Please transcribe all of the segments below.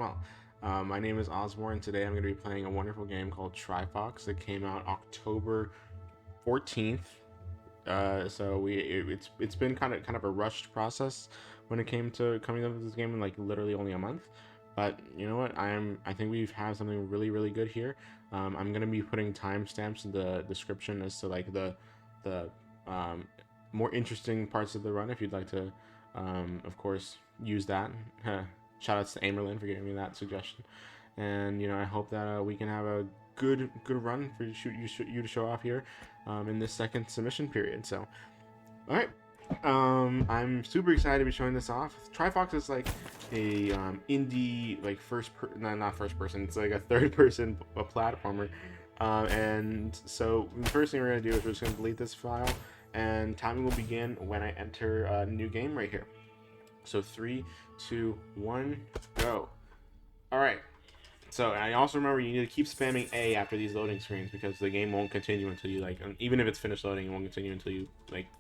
Well, my name is Osborne. Today I'm going to be playing a wonderful game called Trifox. It came out October 14th. It's been kind of a rushed process when it came to coming up with this game in like literally only a month. But you know what? I think we've had something really good here. I'm gonna be putting timestamps in the description as to like the um, more interesting parts of the run if you'd like to, of course, use that. Shout outs to Amerlin for giving me that suggestion, and I hope that we can have a good run for you to show off here in this second submission period. So, all right. I'm super excited to be showing this off. Trifox is like a indie, like not first person. It's like a third person platformer. And so the first thing we're gonna do is we're just gonna delete this file, and timing will begin when I enter a new game right here. So 3, 2, 1, go. All right. So I also remember you need to keep spamming A after these loading screens because the game won't continue until you even if it's finished loading, it won't continue until you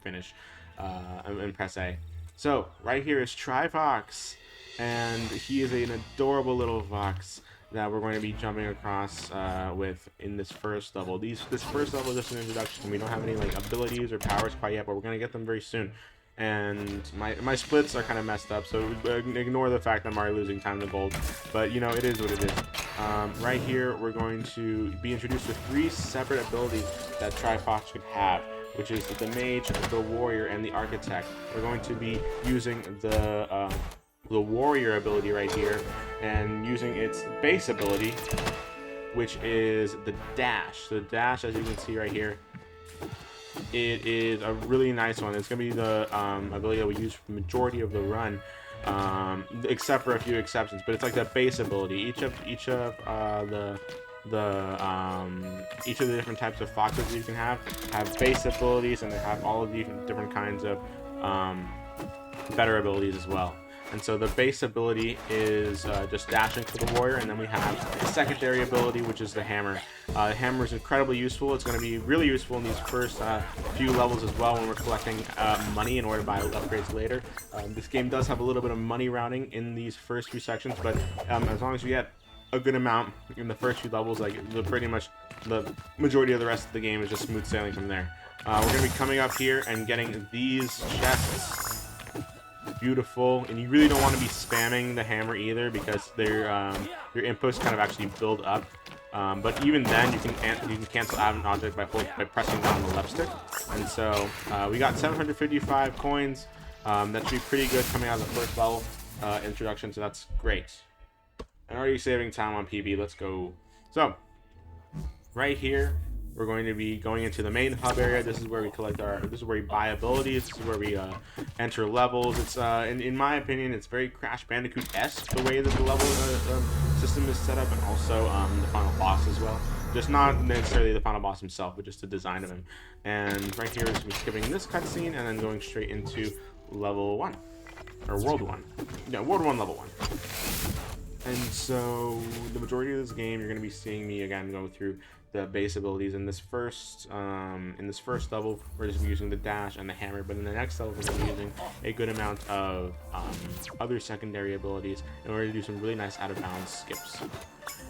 finish and press A. So right here is Trifox, and he is an adorable little fox that we're going to be jumping across with in this first level. This first level is just an introduction. We don't have any abilities or powers quite yet, but we're going to get them very soon. And my splits are kind of messed up, so ignore the fact that I'm already losing time to gold, but it is what it is. Right here we're going to be introduced to 3 separate abilities that Trifox could have, which is the Mage, the Warrior, and the Architect. We're going to be using the Warrior ability right here, and using its base ability, which is the Dash. The Dash, as you can see right here, it is a really nice one. It's going to be the ability that we use for the majority of the run, except for a few exceptions. But it's like the base ability. Each of the different types of foxes you can have base abilities, and they have all of the different kinds of better abilities as well. And so the base ability is just dashing for the warrior, and then we have a secondary ability, which is the hammer. The hammer is incredibly useful. It's going to be really useful in these first few levels as well when we're collecting money in order to buy upgrades later. This game does have a little bit of money rounding in these first few sections, but as long as you get a good amount in the first few levels, pretty much the majority of the rest of the game is just smooth sailing from there. We're going to be coming up here and getting these chests. Beautiful, and you really don't want to be spamming the hammer either because your inputs kind of actually build up. But even then, you can cancel out an object by pressing down the left stick. And so we got 755 coins. That should be pretty good coming out of the first level introduction. So that's great. And already saving time on PB. Let's go. So right here, we're going to be going into the main hub area. This is where we collect this is where we buy abilities. This is where we enter levels. It's in my opinion, it's very Crash Bandicoot-esque the way that the level system is set up, and also the final boss as well. Just not necessarily the final boss himself, but just the design of him. And right here is me skipping this cutscene and then going straight into level 1 or world 1. Yeah, world 1, level 1. And so the majority of this game, you're going to be seeing me again go through the base abilities. In this first level, we're just using the dash and the hammer, but in the next level, we're going to be using a good amount of other secondary abilities, and we're going to do some really nice out-of-bounds skips.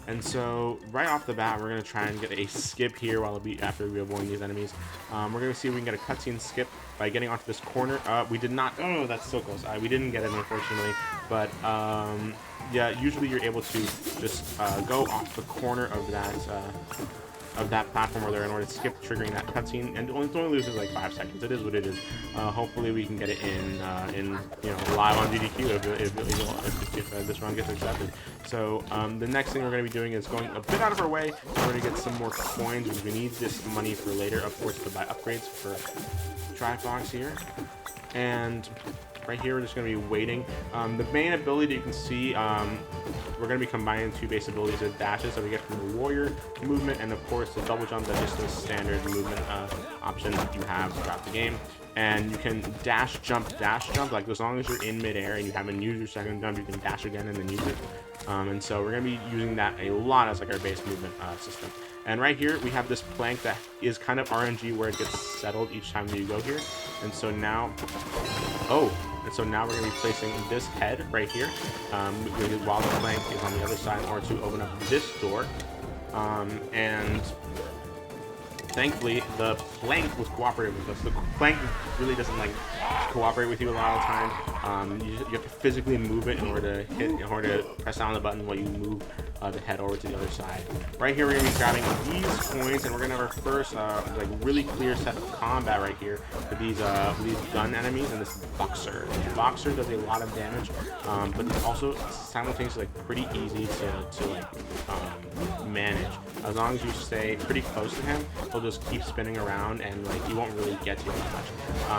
And so right off the bat, we're going to try and get a skip here after we avoid these enemies. We're going to see if we can get a cutscene skip by getting onto this corner. We did not. Oh, that's so close. We didn't get it, unfortunately. But yeah, usually you're able to just go off the corner of that platform over there in order to skip triggering that cutscene, and it only loses like 5 seconds. It is what it is. Hopefully we can get it in live on GDQ if this run gets accepted. So the next thing we're going to be doing is going a bit out of our way in order to get some more coins, because we need this money for later, of course, to buy upgrades for Trifox here. And right here, we're just going to be waiting. The main ability you can see, we're going to be combining 2 base abilities with dashes that we get from the warrior movement, and of course the double jump. That's just a standard movement option that you have throughout the game. And you can dash jump, like as long as you're in midair and you haven't used your second jump, you can dash again and then use it. And so we're going to be using that a lot as like our base movement system. And right here we have this plank that is kind of RNG, where it gets settled each time that you go here. And so now, oh, And so now we're going to be placing this head right here, while the plank is on the other side in order to open up this door. And thankfully, the plank was cooperative with us. The plank really doesn't like cooperate with you a lot of the time. You have to physically move it in order to press down the button while you move the head over to the other side. Right here, we're gonna be grabbing these coins, and we're gonna have our first like really clear set of combat right here with these gun enemies and this boxer. The boxer does a lot of damage, but it's also simultaneously like pretty easy to like manage. As long as you stay pretty close to him, he'll just keep spinning around, and like you won't really get to him much.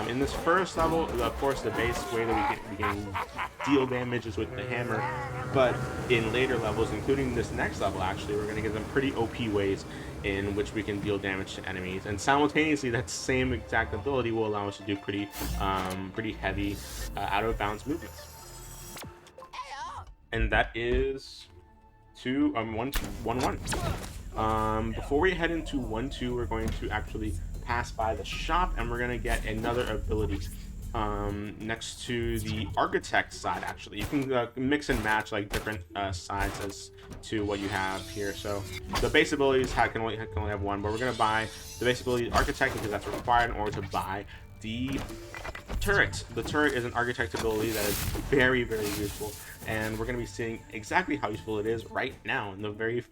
In this first level, of course, the base way that we can deal damage is with the hammer, but in later levels, including this next level, actually, we're going to get some pretty OP ways in which we can deal damage to enemies, and simultaneously, that same exact ability will allow us to do pretty heavy out of bounds movements. And that is 1-1. Before we head into 1-2, we're going to actually pass by the shop, and we're going to get another ability next to the architect side. Actually, you can mix and match like different sides as to what you have here. So the base abilities can only have one, but we're going to buy the base ability architect because that's required in order to buy the turret. The turret is an architect ability that is very, very useful, and we're going to be seeing exactly how useful it is right now in the very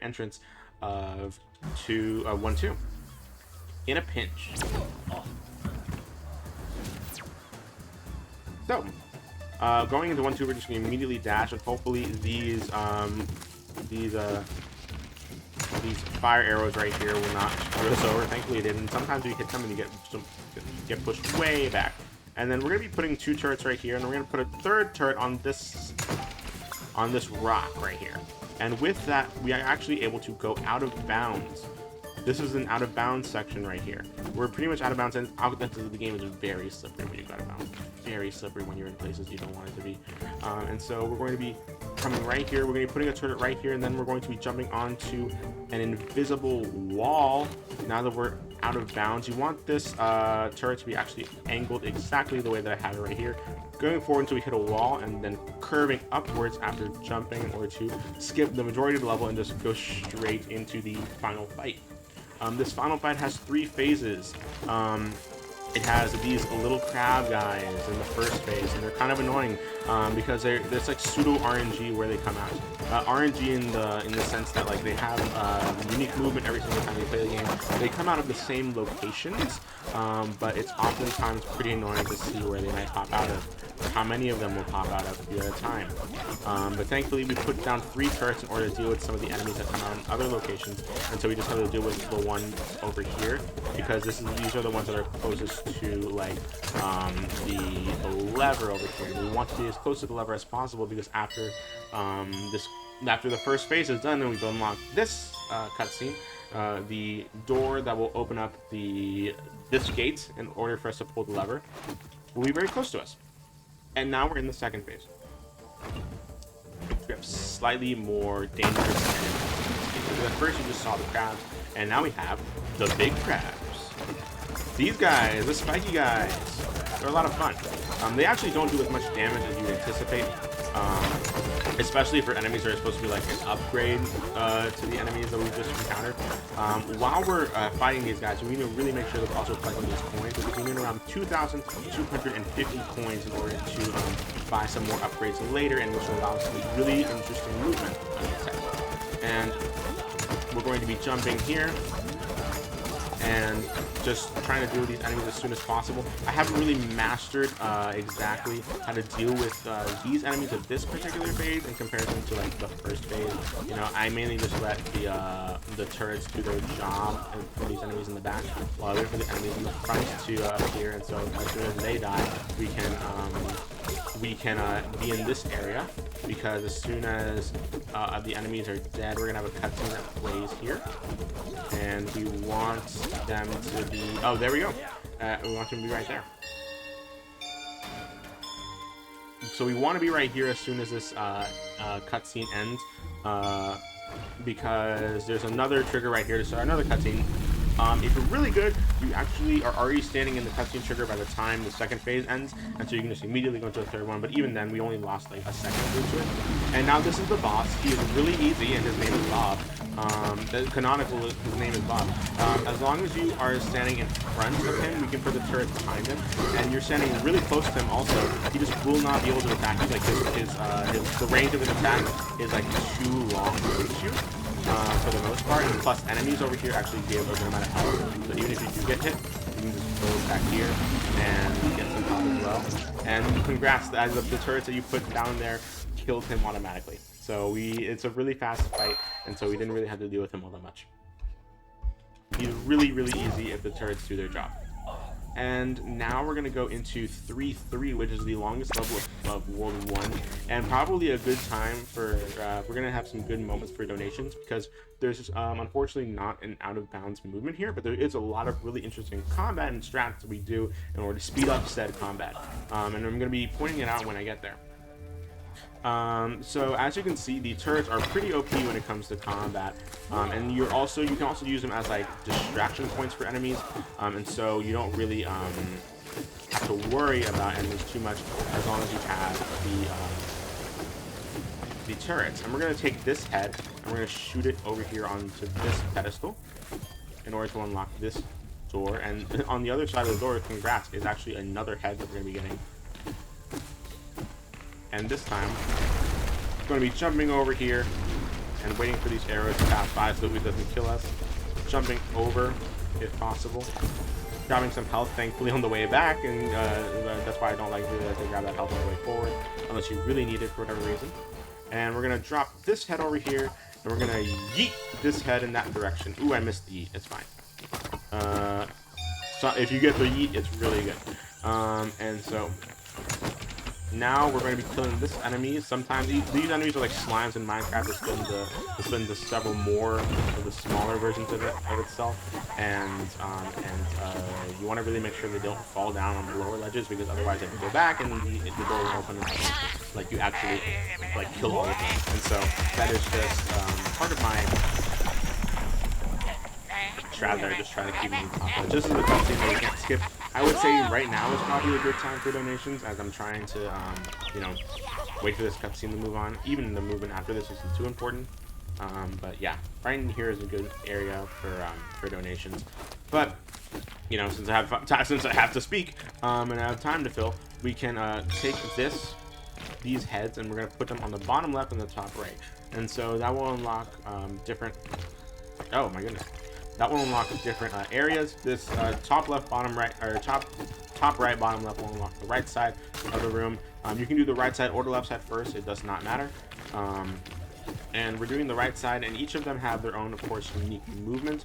entrance of 1-2. In a pinch. So, going into 1-2, we're just going to immediately dash, and hopefully these fire arrows right here will not screw us over. Thankfully it didn't. Sometimes you hit them and you get pushed way back. And then we're going to be putting 2 turrets right here, and we're going to put a 3rd turret on this rock right here. And with that, we are actually able to go out of bounds. This is an out of bounds section right here. We're pretty much out of bounds, and the game is very slippery when you go out of bounds. Very slippery when you're in places you don't want it to be. And so we're going to be coming right here. We're going to be putting a turret right here, and then we're going to be jumping onto an invisible wall. Now that we're out of bounds, you want this turret to be actually angled exactly the way that I have it right here, going forward until we hit a wall, and then curving upwards after jumping in order to skip the majority of the level and just go straight into the final fight. This final fight has 3 phases. It has these little crab guys in the first phase, and they're kind of annoying because there's like pseudo RNG where they come out. RNG in the sense that like they have unique movement every single time they play the game. They come out of the same locations, but it's oftentimes pretty annoying to see where they might pop out of, or how many of them will pop out of at a time. But thankfully we put down 3 turrets in order to deal with some of the enemies that come out in other locations, and so we just have to deal with the one over here because these are the ones that are closest to like the lever over here. We want to be as close to the lever as possible because after the first phase is done, then we've unlocked this cutscene, the door that will open up this gate in order for us to pull the lever will be very close to us. And now we're in the second phase. We have slightly more dangerous enemies. At first you just saw the crabs, and now we have the big crabs. These guys, the spiky guys, they're a lot of fun. They actually don't do as much damage as you would anticipate, especially for enemies that are supposed to be like an upgrade to the enemies that we've just encountered. While we're fighting these guys, we need to really make sure that we're also collecting these coins, because we need around 2,250 coins in order to buy some more upgrades later, and which will allow us some really interesting movement on the set. And we're going to be jumping here and just trying to deal with these enemies as soon as possible. I haven't really mastered exactly how to deal with these enemies of this particular phase in comparison to like the first phase. You know, I mainly just let the turrets do their job for these enemies in the back, while I wait for the enemies in the front to appear. And so as soon as they die, we can be in this area, because as soon as the enemies are dead, we're gonna have a cutscene that plays here, and we want them to be, oh, there we go. We want them to be right there. So we want to be right here as soon as this cutscene ends, because there's another trigger right here to start another cutscene, If you're really good, you actually are already standing in the cutscene trigger by the time the second phase ends, and so you can just immediately go into the third one. But even then, we only lost like a second through to it. And now this is the boss. He is really easy, and his name is Bob. Canonical, his name is Bob. As long as you are standing in front of him, we can put the turret behind him, and you're standing really close to him. Also, he just will not be able to attack. He's like the range of his attack is like too long to reach you. For the most part, and plus enemies over here actually give a good amount of health, so even if you do get hit, you can just go back here and get some health as well. And congrats, as the turrets that you put down there killed him automatically. So it's a really fast fight, and so we didn't really have to deal with him all that much. He's really, really easy if the turrets do their job. And now we're going to go into 3-3, which is the longest level of World 1, and probably a good time for, we're going to have some good moments for donations, because there's unfortunately not an out-of-bounds movement here, but there is a lot of really interesting combat and strats that we do in order to speed up said combat, and I'm going to be pointing it out when I get there. So as you can see, the turrets are pretty OP when it comes to combat, and you can also use them as like distraction points for enemies, and so you don't really have to worry about enemies too much as long as you have the turrets. And we're going to take this head and we're going to shoot it over here onto this pedestal in order to unlock this door. And on the other side of the door, congrats, is actually another head that we're going to be getting. And this time, I'm going to be jumping over here and waiting for these arrows to pass by so that it doesn't kill us. Jumping over, if possible. Grabbing some health, thankfully, on the way back, and that's why I don't like to grab that health on the way forward, unless you really need it for whatever reason. And we're going to drop this head over here, and we're going to yeet this head in that direction. Ooh, I missed the yeet. It's fine. So if you get the yeet, it's really good. And so now we're going to be killing this enemy. Sometimes these enemies are like slimes in Minecraft. They're split into several more of the smaller versions of itself, and you want to really make sure they don't fall down on the lower ledges, because otherwise if you go back and the door will open, like you actually like kill all of them. And so that is just part of my strat there, just trying to keep them top. Just as a cutscene that you can't skip. I would say right now is probably a good time for donations, as I'm trying to, you know, wait for this cutscene to move on. Even the movement after this isn't too important. But yeah, right in here is a good area for donations. But you know, since I have to speak and I have time to fill, we can take these heads, and we're gonna put them on the bottom left and the top right. And so that will unlock different. Oh my goodness. That will unlock different areas. This top left, bottom right, or top right, bottom left will unlock the right side of the room. You can do the right side or the left side first. It does not matter. And we're doing the right side, and each of them have their own, of course, unique movement.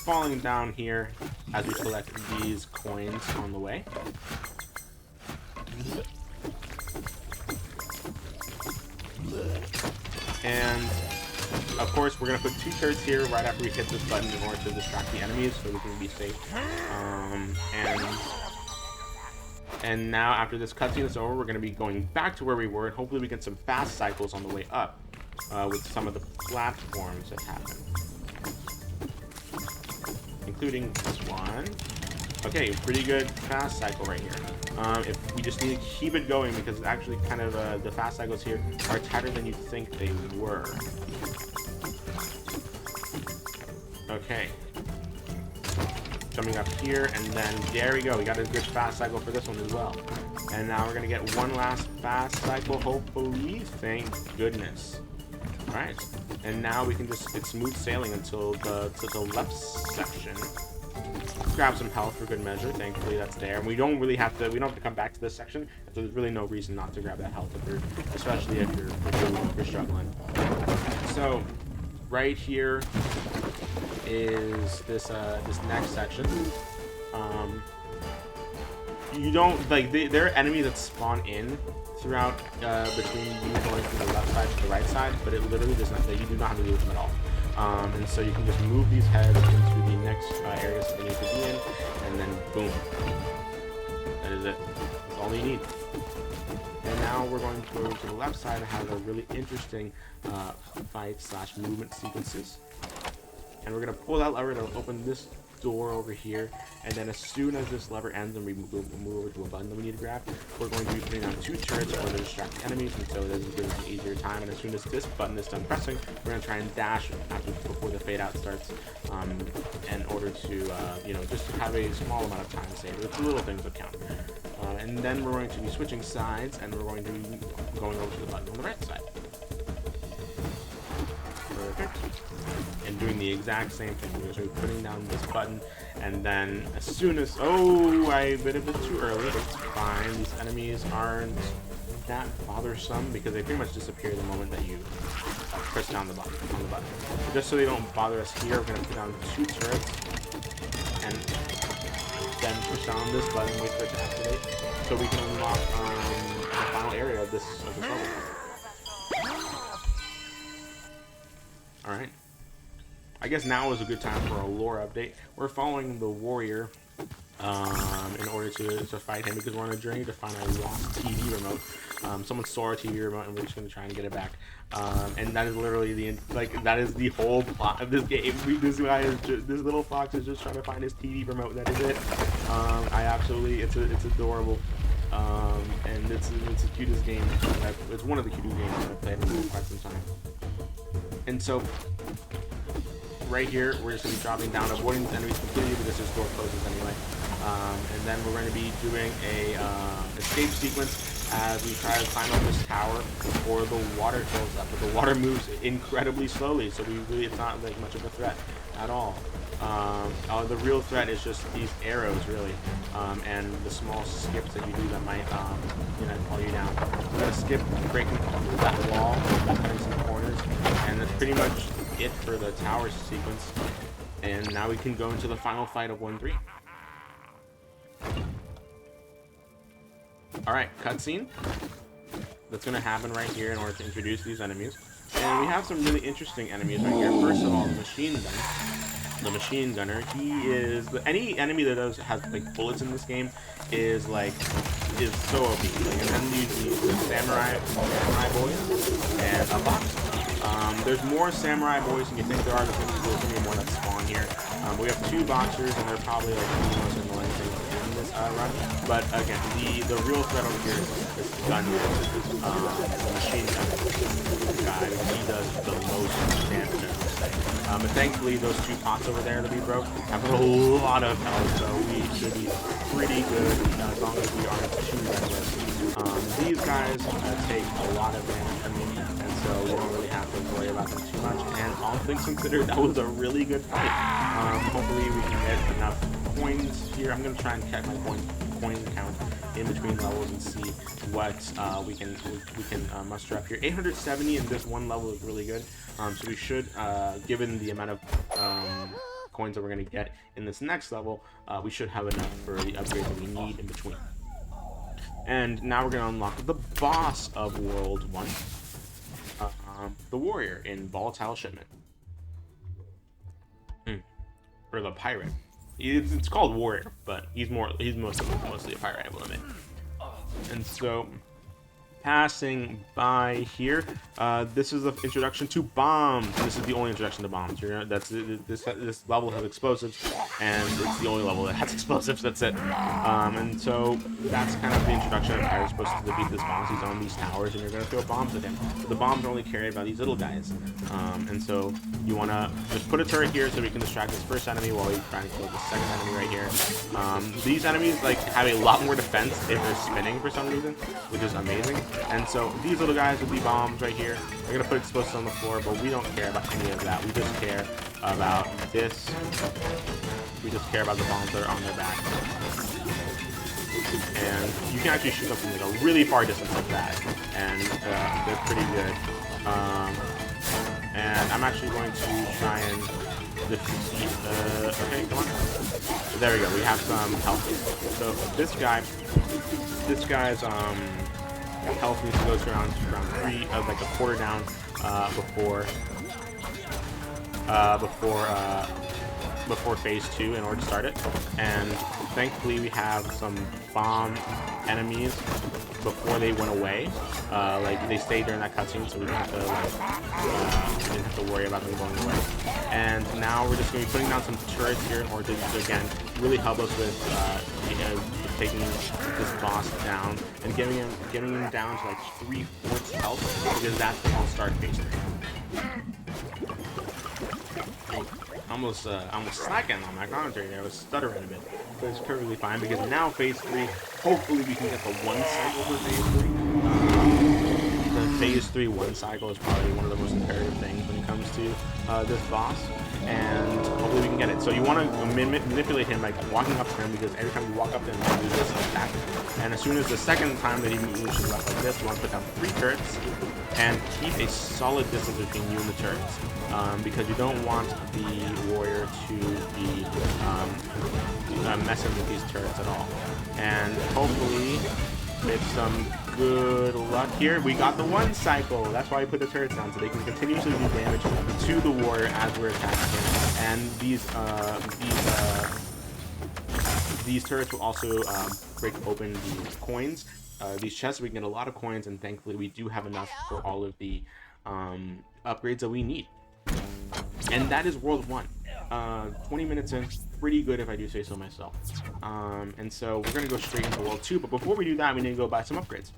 Falling down here as we collect these coins on the way. And of course, we're going to put 2 turrets here right after we hit this button in order to distract the enemies so we can be safe. And now, after this cutscene is over, we're going to be going back to where we were, and hopefully we get some fast cycles on the way up with some of the platforms that happen. Including this one. Okay, pretty good fast cycle right here. If we just need to keep it going, because actually kind of the fast cycles here are tighter than you think they were. Okay. Jumping up here, and then there we go. We got a good fast cycle for this one as well. And now we're gonna get one last fast cycle, hopefully. Thank goodness. Alright. And now we can just, it's smooth sailing until the left section. Grab some health for good measure. Thankfully that's there. And we don't have to come back to this section. There's really no reason not to grab that health, especially if you're struggling. So right here is this next section. You don't like there are enemies that spawn in throughout between you going from the left side to the right side, but it literally does not. You do not have to deal with them at all. And so you can just move these heads into the next areas that they need to be in, and then boom. That is it. That's all you need. And now we're going to go to the left side and have a really interesting fight/movement sequences. And we're going to pull that lever to open this door over here, and then as soon as this lever ends and we move over to a button that we need to grab, we're going to be putting down 2 turrets in order to distract the enemies, and so this gives us an easier time. And as soon as this button is done pressing, we're going to try and dash before the fade out starts, in order to you know, just have a small amount of time saved. It's little things that count. And then we're going to be switching sides, and we're going to be going over to the button on the right side. Perfect. And doing the exact same thing. We're going to be putting down this button, and then as soon as... Oh, I bit a bit too early. It's fine. These enemies aren't that bothersome because they pretty much disappear the moment that you press down the button. Just so they don't bother us here, we're going to put down 2 turrets, and then push down this button, wait for it to activate, so we can unlock the final area of this level. Alright. I guess now is a good time for a lore update. We're following the warrior in order to fight him because we're on a journey to find a lost TV remote. Someone stole our TV remote and we're just going to try and get it back. And that is literally that is the whole plot of this game. This little fox is just trying to find his TV remote. That is it. It's adorable. And it's the cutest game. It's one of the cutest games that I've played in quite some time. And so, right here, we're just going to be dropping down, avoiding these enemies completely because this door closes anyway. And then we're going to be doing a escape sequence as we try to climb up this tower before the water fills up. But the water moves incredibly slowly, so it's not like much of a threat at all. The real threat is just these arrows, really, and the small skips that you do that might, pull you down. We're gonna skip breaking that wall, cutting some corners, and that's pretty much it for the tower sequence. And now we can go into the final fight of 1-3. All right, cutscene. That's gonna happen right here in order to introduce these enemies. And we have some really interesting enemies right here. First of all, the machine gun. The machine gunner, he is any enemy that has like bullets in this game is so OP. Like, and then you need the samurai boys and a box. There's more samurai boys than you think there are. There's going to be more that spawn here. We have 2 boxers, and they're probably like the most annoying things in this run. But again, the real threat over here is this gun, the machine gun guy. He does the most damage. But thankfully, those 2 pots over there that we broke have a lot of health, so we should be pretty good as long as we aren't too reckless. These guys take a lot of damage from me, and so we don't really have to worry about them too much. And all things considered, that was a really good fight. Hopefully, we can get enough coins here. I'm going to try and check my coin count in between levels and see what we can muster up here. 870 in this one level is really good. So we should, given the amount of coins that we're going to get in this next level, we should have enough for the upgrades that we need in between. And now we're going to unlock the boss of World 1, the warrior in Volatile Shipment. Or the pirate. It's called warrior, but he's mostly a pirate, I will admit. And so, passing by here, this is the introduction to bombs. This is the only introduction to bombs. This level has explosives, and it's the only level that has explosives. That's it. And so that's kind of the introduction of how you're supposed to defeat this boss. He's on these towers, and you're gonna throw bombs at him. But the bombs are only carried by these little guys, and so you wanna just put a turret here so we can distract this first enemy while we try and kill the second enemy right here. These enemies have a lot more defense if they're spinning for some reason, which is amazing. And so these little guys will be bombs right here. We're gonna put explosives on the floor, but we don't care about any of that. We just care about this. We just care about the bombs that are on their back. And you can actually shoot them from like a really far distance like that, and they're pretty good. And I'm actually going to try and defeat. Okay, come on. There we go. We have some health. So this guy's health needs to go to around 3, like a quarter down before phase 2 in order to start it. And thankfully we have some bomb enemies before they went away. Like they stayed during that cutscene, so we didn't have to worry about them going away. And now we're just going to be putting down some turrets here in order to, again, really help us with taking this boss down and getting him down to like 3/4 health, because that's when I'll start phase 3. Almost slacking on my commentary there. I was stuttering a bit, but it's perfectly fine because now phase 3, hopefully we can get the 1 cycle for phase 3. The phase 3 1 cycle is probably one of the most imperative things when it comes to this boss, and hopefully we can get it. So you want to manipulate him by walking up to him, because every time you walk up to him, you do this attack. And as soon as the second time that he moves to the left like this, you want to put down 3 turrets and keep a solid distance between you and the turrets, because you don't want the warrior to be messing with these turrets at all. And hopefully, with some good luck here, we got the 1 cycle. That's why we put the turrets down, so they can continuously do damage to the warrior as we're attacking him. And these turrets will also break open these coins, these chests. We can get a lot of coins, and thankfully we do have enough for all of the upgrades that we need. And that is World 1. 20 minutes in, pretty good if I do say so myself. And so we're going to go straight into World 2, but before we do that, we need to go buy some upgrades.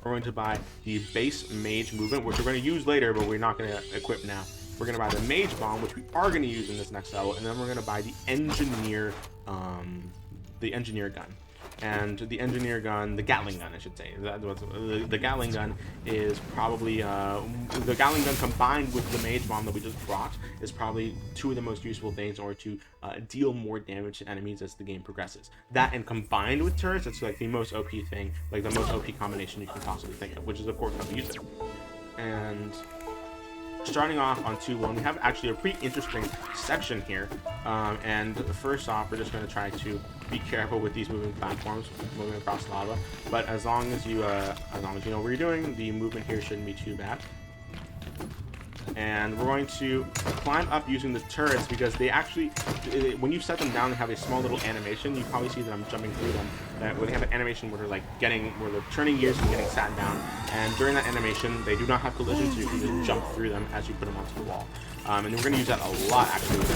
We're going to buy the base Mage movement, which we're going to use later, but we're not going to equip now. We're going to buy the Mage bomb, which we are going to use in this next level, and then we're going to buy the engineer gun. And the engineer gun, the Gatling gun, I should say. The Gatling gun is probably, the Gatling gun combined with the Mage bomb that we just brought is probably 2 of the most useful things in order to deal more damage to enemies as the game progresses. That, and combined with turrets, it's like the most OP thing, like the most OP combination you can possibly think of, which is of course how to use it. And starting off on 2-1, we have actually a pretty interesting section here. And first off, we're just going to try to be careful with these moving platforms moving across lava. But as long as you know what you're doing, the movement here shouldn't be too bad. And we're going to climb up using the turrets, because they actually, when you set them down, they have a small little animation. You probably see that I'm jumping through them. Where they have an animation where they're turning gears and getting sat down. And during that animation, they do not have collision, so you can just jump through them as you put them onto the wall. And we're going to use that a lot actually with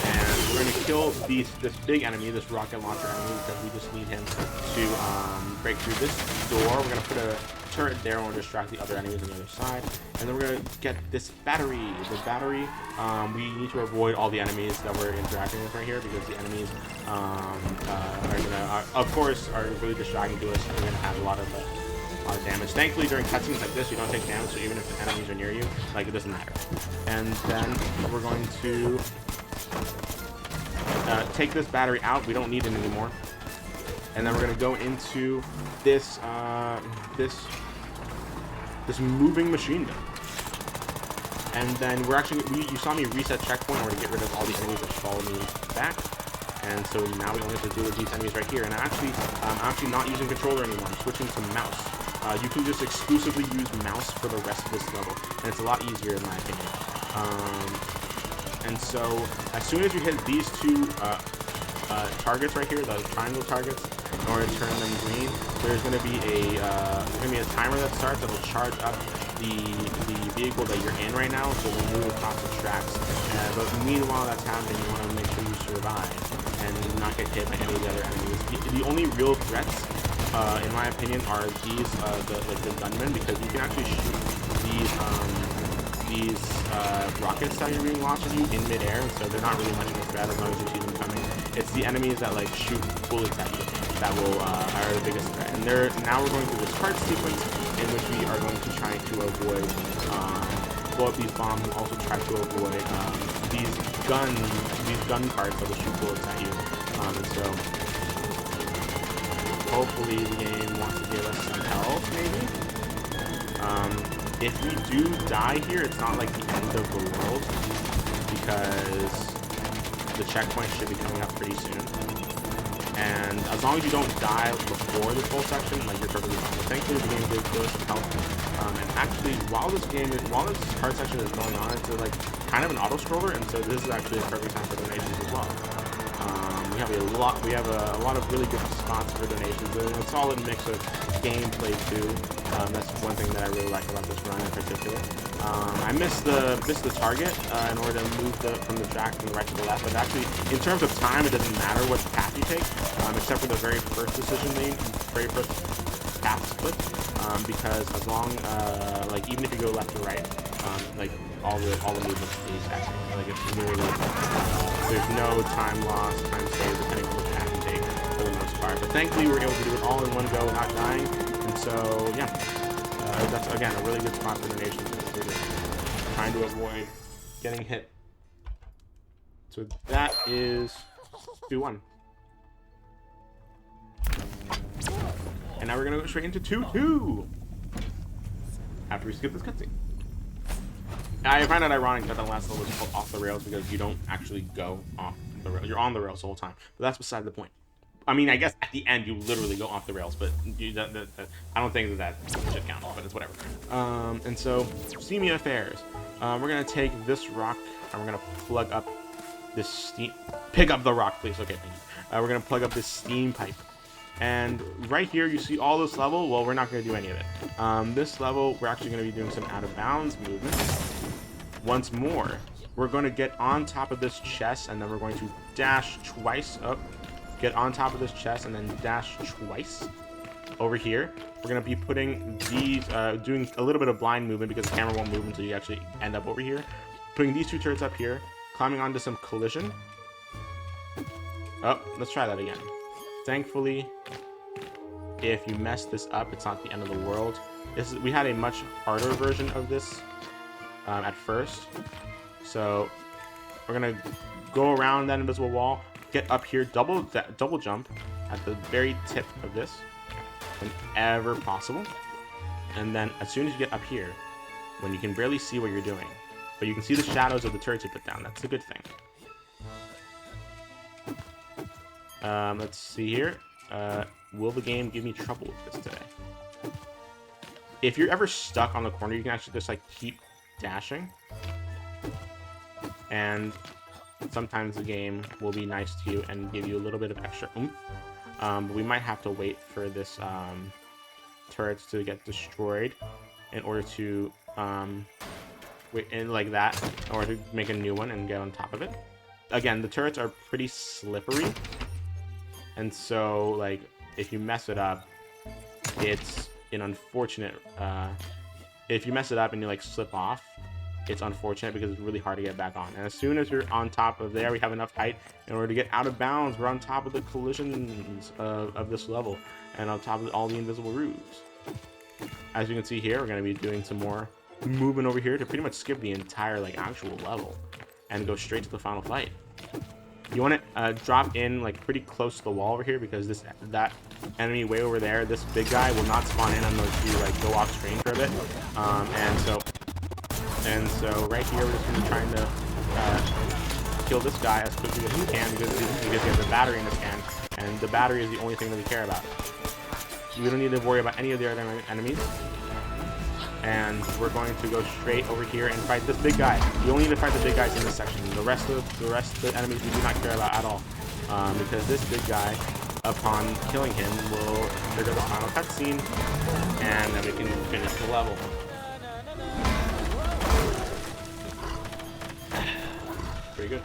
and we're going to kill this big enemy, this rocket launcher enemy, because we just need him to break through this door. We're going to put a turret there and we'll distract the other enemies on the other side. And then we're going to get this battery. The battery, we need to avoid all the enemies that we're interacting with right here, because the enemies of course are really distracting to us, and we're going to have a lot of damage. Thankfully, during cutscenes like this, you don't take damage, so even if the enemies are near you, like, it doesn't matter. And then we're going to take this battery out. We don't need it anymore. And then we're going to go into this this moving machine gun. And then we're actually, you saw me reset checkpoint in order to get rid of all the enemies that follow me back. And so now we only have to deal with these enemies right here. And I'm actually not using controller anymore. I'm switching to mouse. You can just exclusively use mouse for the rest of this level, and it's a lot easier in my opinion. And so as soon as you hit these 2 targets right here, the triangle targets, in order to turn them green, there's going to be a timer that starts that will charge up the vehicle that you're in right now, so we'll move across the tracks. But meanwhile that's happening, you want to make sure you survive and not get hit by any of the other enemies. The only real threats, in my opinion, are these the gunmen, because you can actually shoot these rockets that are being launched at you in midair, and so they're not really much of a threat as long as you see them coming. It's the enemies that like shoot bullets at you that are the biggest threat. And now we're going through this card sequence in which we are going to try to avoid blow up these bombs, and also try to avoid these gun cards that will shoot bullets at you. And so hopefully the game wants to give us some health, maybe. If we do die here, it's not like the end of the world, because the checkpoint should be coming up pretty soon. And as long as you don't die before this whole section, like, you're perfectly fine. But thankfully the game did give us some health. And actually, while this card section is going on, it's like kind of an auto scroller, and so this is actually a perfect time for donations as well. we have a lot of really good spots for donations, and a solid mix of gameplay too. That's one thing that I really like about this run in particular. I missed the target in order to move from the track from the right to the left, but actually in terms of time it doesn't matter what path you take, except for the very first decision made, very first path split, because as long like even if you go left or right, like all the movement is actually like it's really there's no time loss, time save depending on which path you take for the most part. But thankfully we were able to do it all in one go without dying, and so yeah, that's again a really good spot for donations. We're just trying to avoid getting hit. So that is 2-1. And now we're gonna go straight into 2-2 after we skip this cutscene. I find it ironic that the last level is called off the rails because you don't actually go off the rails. You're on the rails the whole time, but that's beside the point. I mean, I guess at the end you literally go off the rails, but I don't think that should count, but it's whatever. And so, Steamy Affairs. We're gonna take this rock and we're gonna plug up this steam. Pick up the rock, please. Okay, thank you. We're gonna plug up this steam pipe. And right here, you see all this level. Well, we're not going to do any of it. This level, we're actually going to be doing some out-of-bounds movement. Once more, we're going to get on top of this chest, and then we're going to dash twice up. Get on top of this chest, and then dash twice over here. We're going to be putting these, doing a little bit of blind movement because the camera won't move until you actually end up over here. Putting these two turrets up here, climbing onto some collision. Oh, let's try that again. Thankfully, if you mess this up, it's not the end of the world. We had a much harder version of this at first. So we're gonna go around that invisible wall, get up here, double jump at the very tip of this, whenever possible. And then as soon as you get up here, when you can barely see what you're doing, but you can see the shadows of the turrets you put down, that's a good thing. Let's see here. Will the game give me trouble with this today? If you're ever stuck on the corner, you can actually just like keep dashing. And sometimes the game will be nice to you and give you a little bit of extra oomph. But we might have to wait for this turrets to get destroyed in order to wait in like that, in order to make a new one and get on top of it. Again, the turrets are pretty slippery. And so, like, if you mess it up, it's an unfortunate, if you mess it up and you, like, slip off, it's unfortunate because it's really hard to get back on. And as soon as you're on top of there, we have enough height in order to get out of bounds. We're on top of the collisions of this level and on top of all the invisible roofs. As you can see here, we're going to be doing some more movement over here to pretty much skip the entire, like, actual level and go straight to the final fight. You want to drop in like pretty close to the wall over here because that enemy way over there, this big guy will not spawn in unless you like go off screen for a bit. And so right here we're just going to be trying to kill this guy as quickly as we can because he has the battery in his hand, and the battery is the only thing that we care about. We don't need to worry about any of the other enemies. And we're going to go straight over here and fight this big guy. You only need to fight the big guys in this section. The rest of the enemies we do not care about at all, because this big guy, upon killing him, will trigger the final cutscene, and then we can finish the level. Pretty good.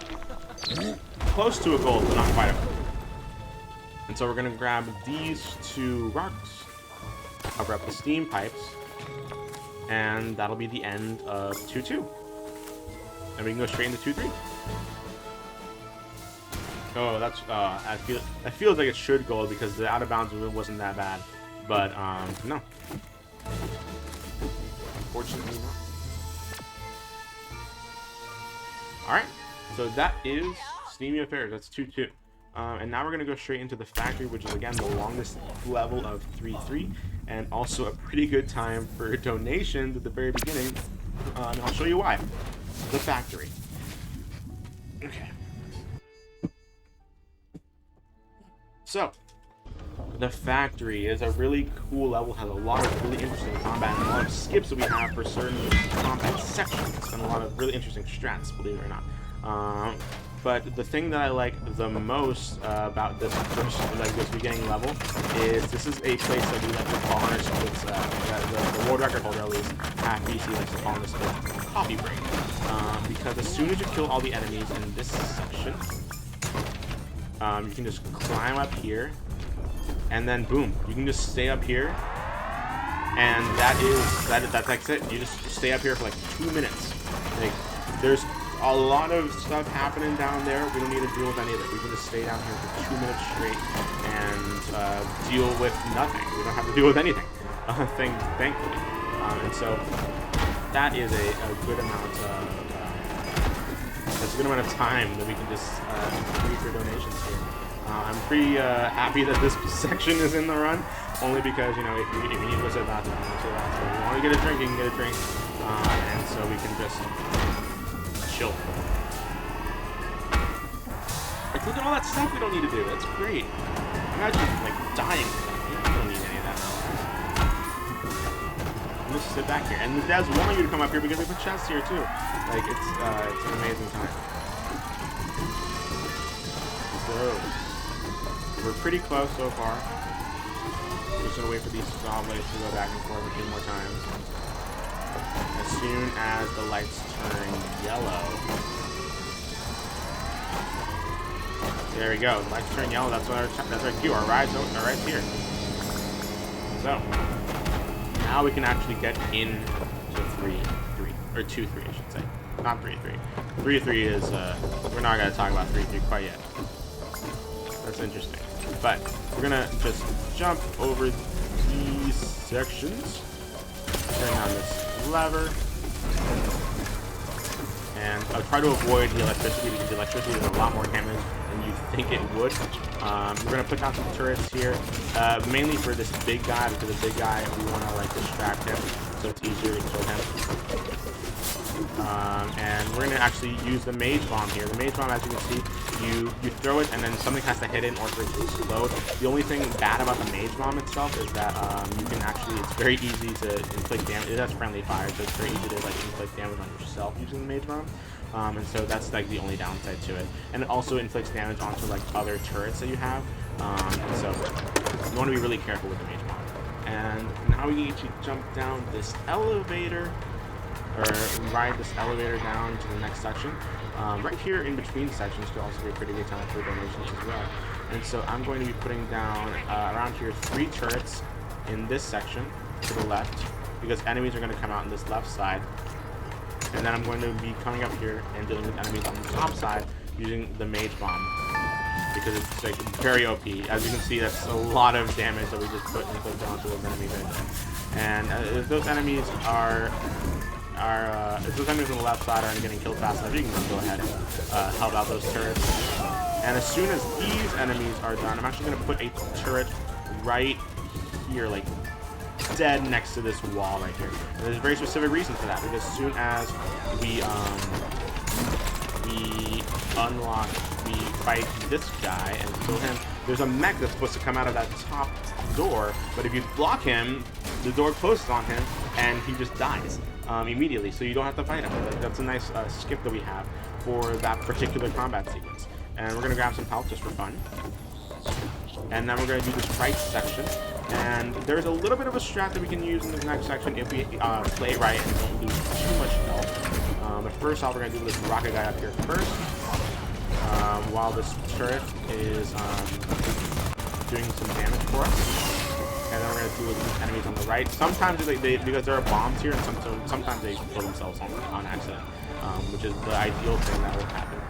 Close to a gold, but not quite. And so we're gonna grab these two rocks, cover up the steam pipes. And that'll be the end of 2-2. And we can go straight into 2-3. Oh, that's that feels like it should go because the out of bounds wasn't that bad. But no. Unfortunately not. Alright. So that is Steamy Affairs. That's 2-2. And now we're gonna go straight into the factory, which is again the longest level of 3-3. And also a pretty good time for donations at the very beginning. And I'll show you why. The factory. Okay. So, the factory is a really cool level, has a lot of really interesting combat and a lot of skips that we have for certain combat sections and a lot of really interesting strats, believe it or not. But the thing that I like the most about this first, like this beginning level, is this is a place that we like to call on our splits. The world record holder, at least half BC, likes to call on the split coffee break. Because as soon as you kill all the enemies in this section, you can just climb up here, and then boom, you can just stay up here, and that's like it. You just stay up here for like 2 minutes. Like, there's a lot of stuff happening down there. We don't need to deal with any of it. We can just stay down here for 2 minutes straight and deal with nothing. We don't have to deal with anything, thankfully. And so that is a good amount of that's a good amount of time that we can just use for donations here. I'm pretty happy that this section is in the run, only because, you know, if you need to visit that, if you want to get a drink, you can get a drink, and so we can just chill. Like, look at all that stuff we don't need to do. That's great. Imagine, like, dying. You don't need any of that now. Just sit back here. And the devs want you to come up here because they put chests here, too. Like, it's an amazing time. So, we're pretty close so far. We're just gonna wait for these saw blades to go back and forth a few more times. As soon as the lights turn yellow. There we go. Lights turn yellow. That's our cue. Our ride's are right here. So now we can actually get into 3-3 or 2-3, I should say. Not 3-3. 3-3 is we're not gonna talk about 3-3 quite yet. That's interesting. But we're gonna just jump over these sections. Turn on this lever. And I'll try to avoid the electricity because the electricity does a lot more damage than you think it would. We're gonna put down some turrets here, mainly for this big guy, because the big guy, we wanna like distract him, so it's easier to kill him. And we're gonna actually use the Mage Bomb here. The Mage Bomb, as you can see, you throw it and then something has to hit it in order for it to explode. The only thing bad about the Mage Bomb itself is that you can actually, it's very easy to inflict damage. It has friendly fire, so it's very easy to like inflict damage on yourself using the Mage Bomb. And so that's like the only downside to it. And it also inflicts damage onto like other turrets that you have. And so you want to be really careful with the Mage Bomb. And now we need to jump down this elevator, or ride this elevator down to the next section. Right here in between sections could also be a pretty good time for donations as well. And so I'm going to be putting down around here 3 turrets in this section to the left, because enemies are going to come out on this left side. And then I'm going to be coming up here and dealing with enemies on the top side using the Mage Bomb, because it's like very OP. As you can see, that's a lot of damage that we just put onto those enemies right there. And if those enemies if those enemies on the left side aren't getting killed fast enough, you can just go ahead and help out those turrets. And as soon as these enemies are done, I'm actually going to put a turret right here, like dead next to this wall right here. And there's a very specific reason for that, because as soon as we fight this guy and kill him, there's a mech that's supposed to come out of that top door, but if you block him, the door closes on him and he just dies immediately, so you don't have to fight him. That's a nice skip that we have for that particular combat sequence. And we're gonna grab some health just for fun. And then we're gonna do this right section. And there's a little bit of a strat that we can use in this next section if we play right and don't lose too much health. But first off, we're gonna do this rocket guy up here first, while this turret is doing some damage for us. And then we're going to deal with these enemies on the right. Sometimes because there are bombs here, and sometimes they kill themselves on accident, which is the ideal thing that will happen.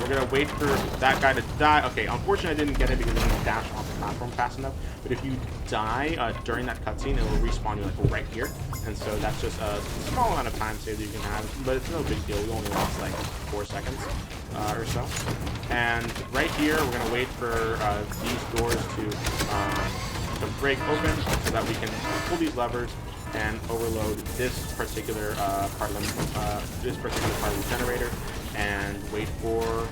We're going to wait for that guy to die. Okay, unfortunately I didn't get it because I didn't dash off the platform fast enough. But if you die during that cutscene, it will respawn you like right here. And so that's just a small amount of time save that you can have. But it's no big deal. We only lost like 4 seconds or so. And right here, we're going to wait for these doors to break open so that we can pull these levers and overload this particular part of the generator, and wait for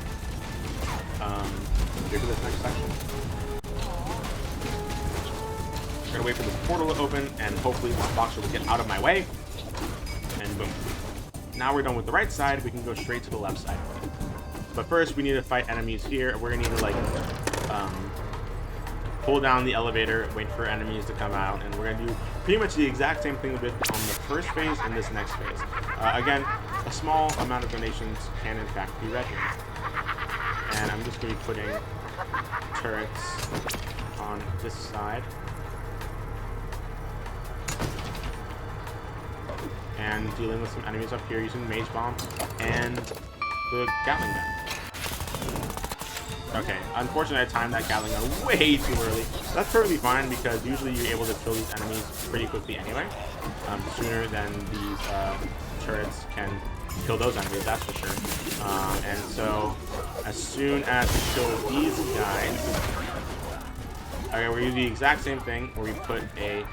this next section. We're gonna wait for this portal to open, and hopefully this boxer will get out of my way. And boom. Now we're done with the right side. We can go straight to the left side. But first, we need to fight enemies here. We're gonna need to like pull down the elevator, wait for enemies to come out, and we're gonna do pretty much the exact same thing we did on the first phase and this next phase. Again, a small amount of donations can in fact be read here. And I'm just gonna be putting turrets on this side. And dealing with some enemies up here using Mage Bomb and the Gatling gun. Okay, unfortunately I timed that Gatling gun way too early. That's perfectly fine because usually you're able to kill these enemies pretty quickly anyway. Sooner than these turrets can kill those enemies, that's for sure. And so, as soon as we kill these guys, okay, we're gonna do the exact same thing where we put a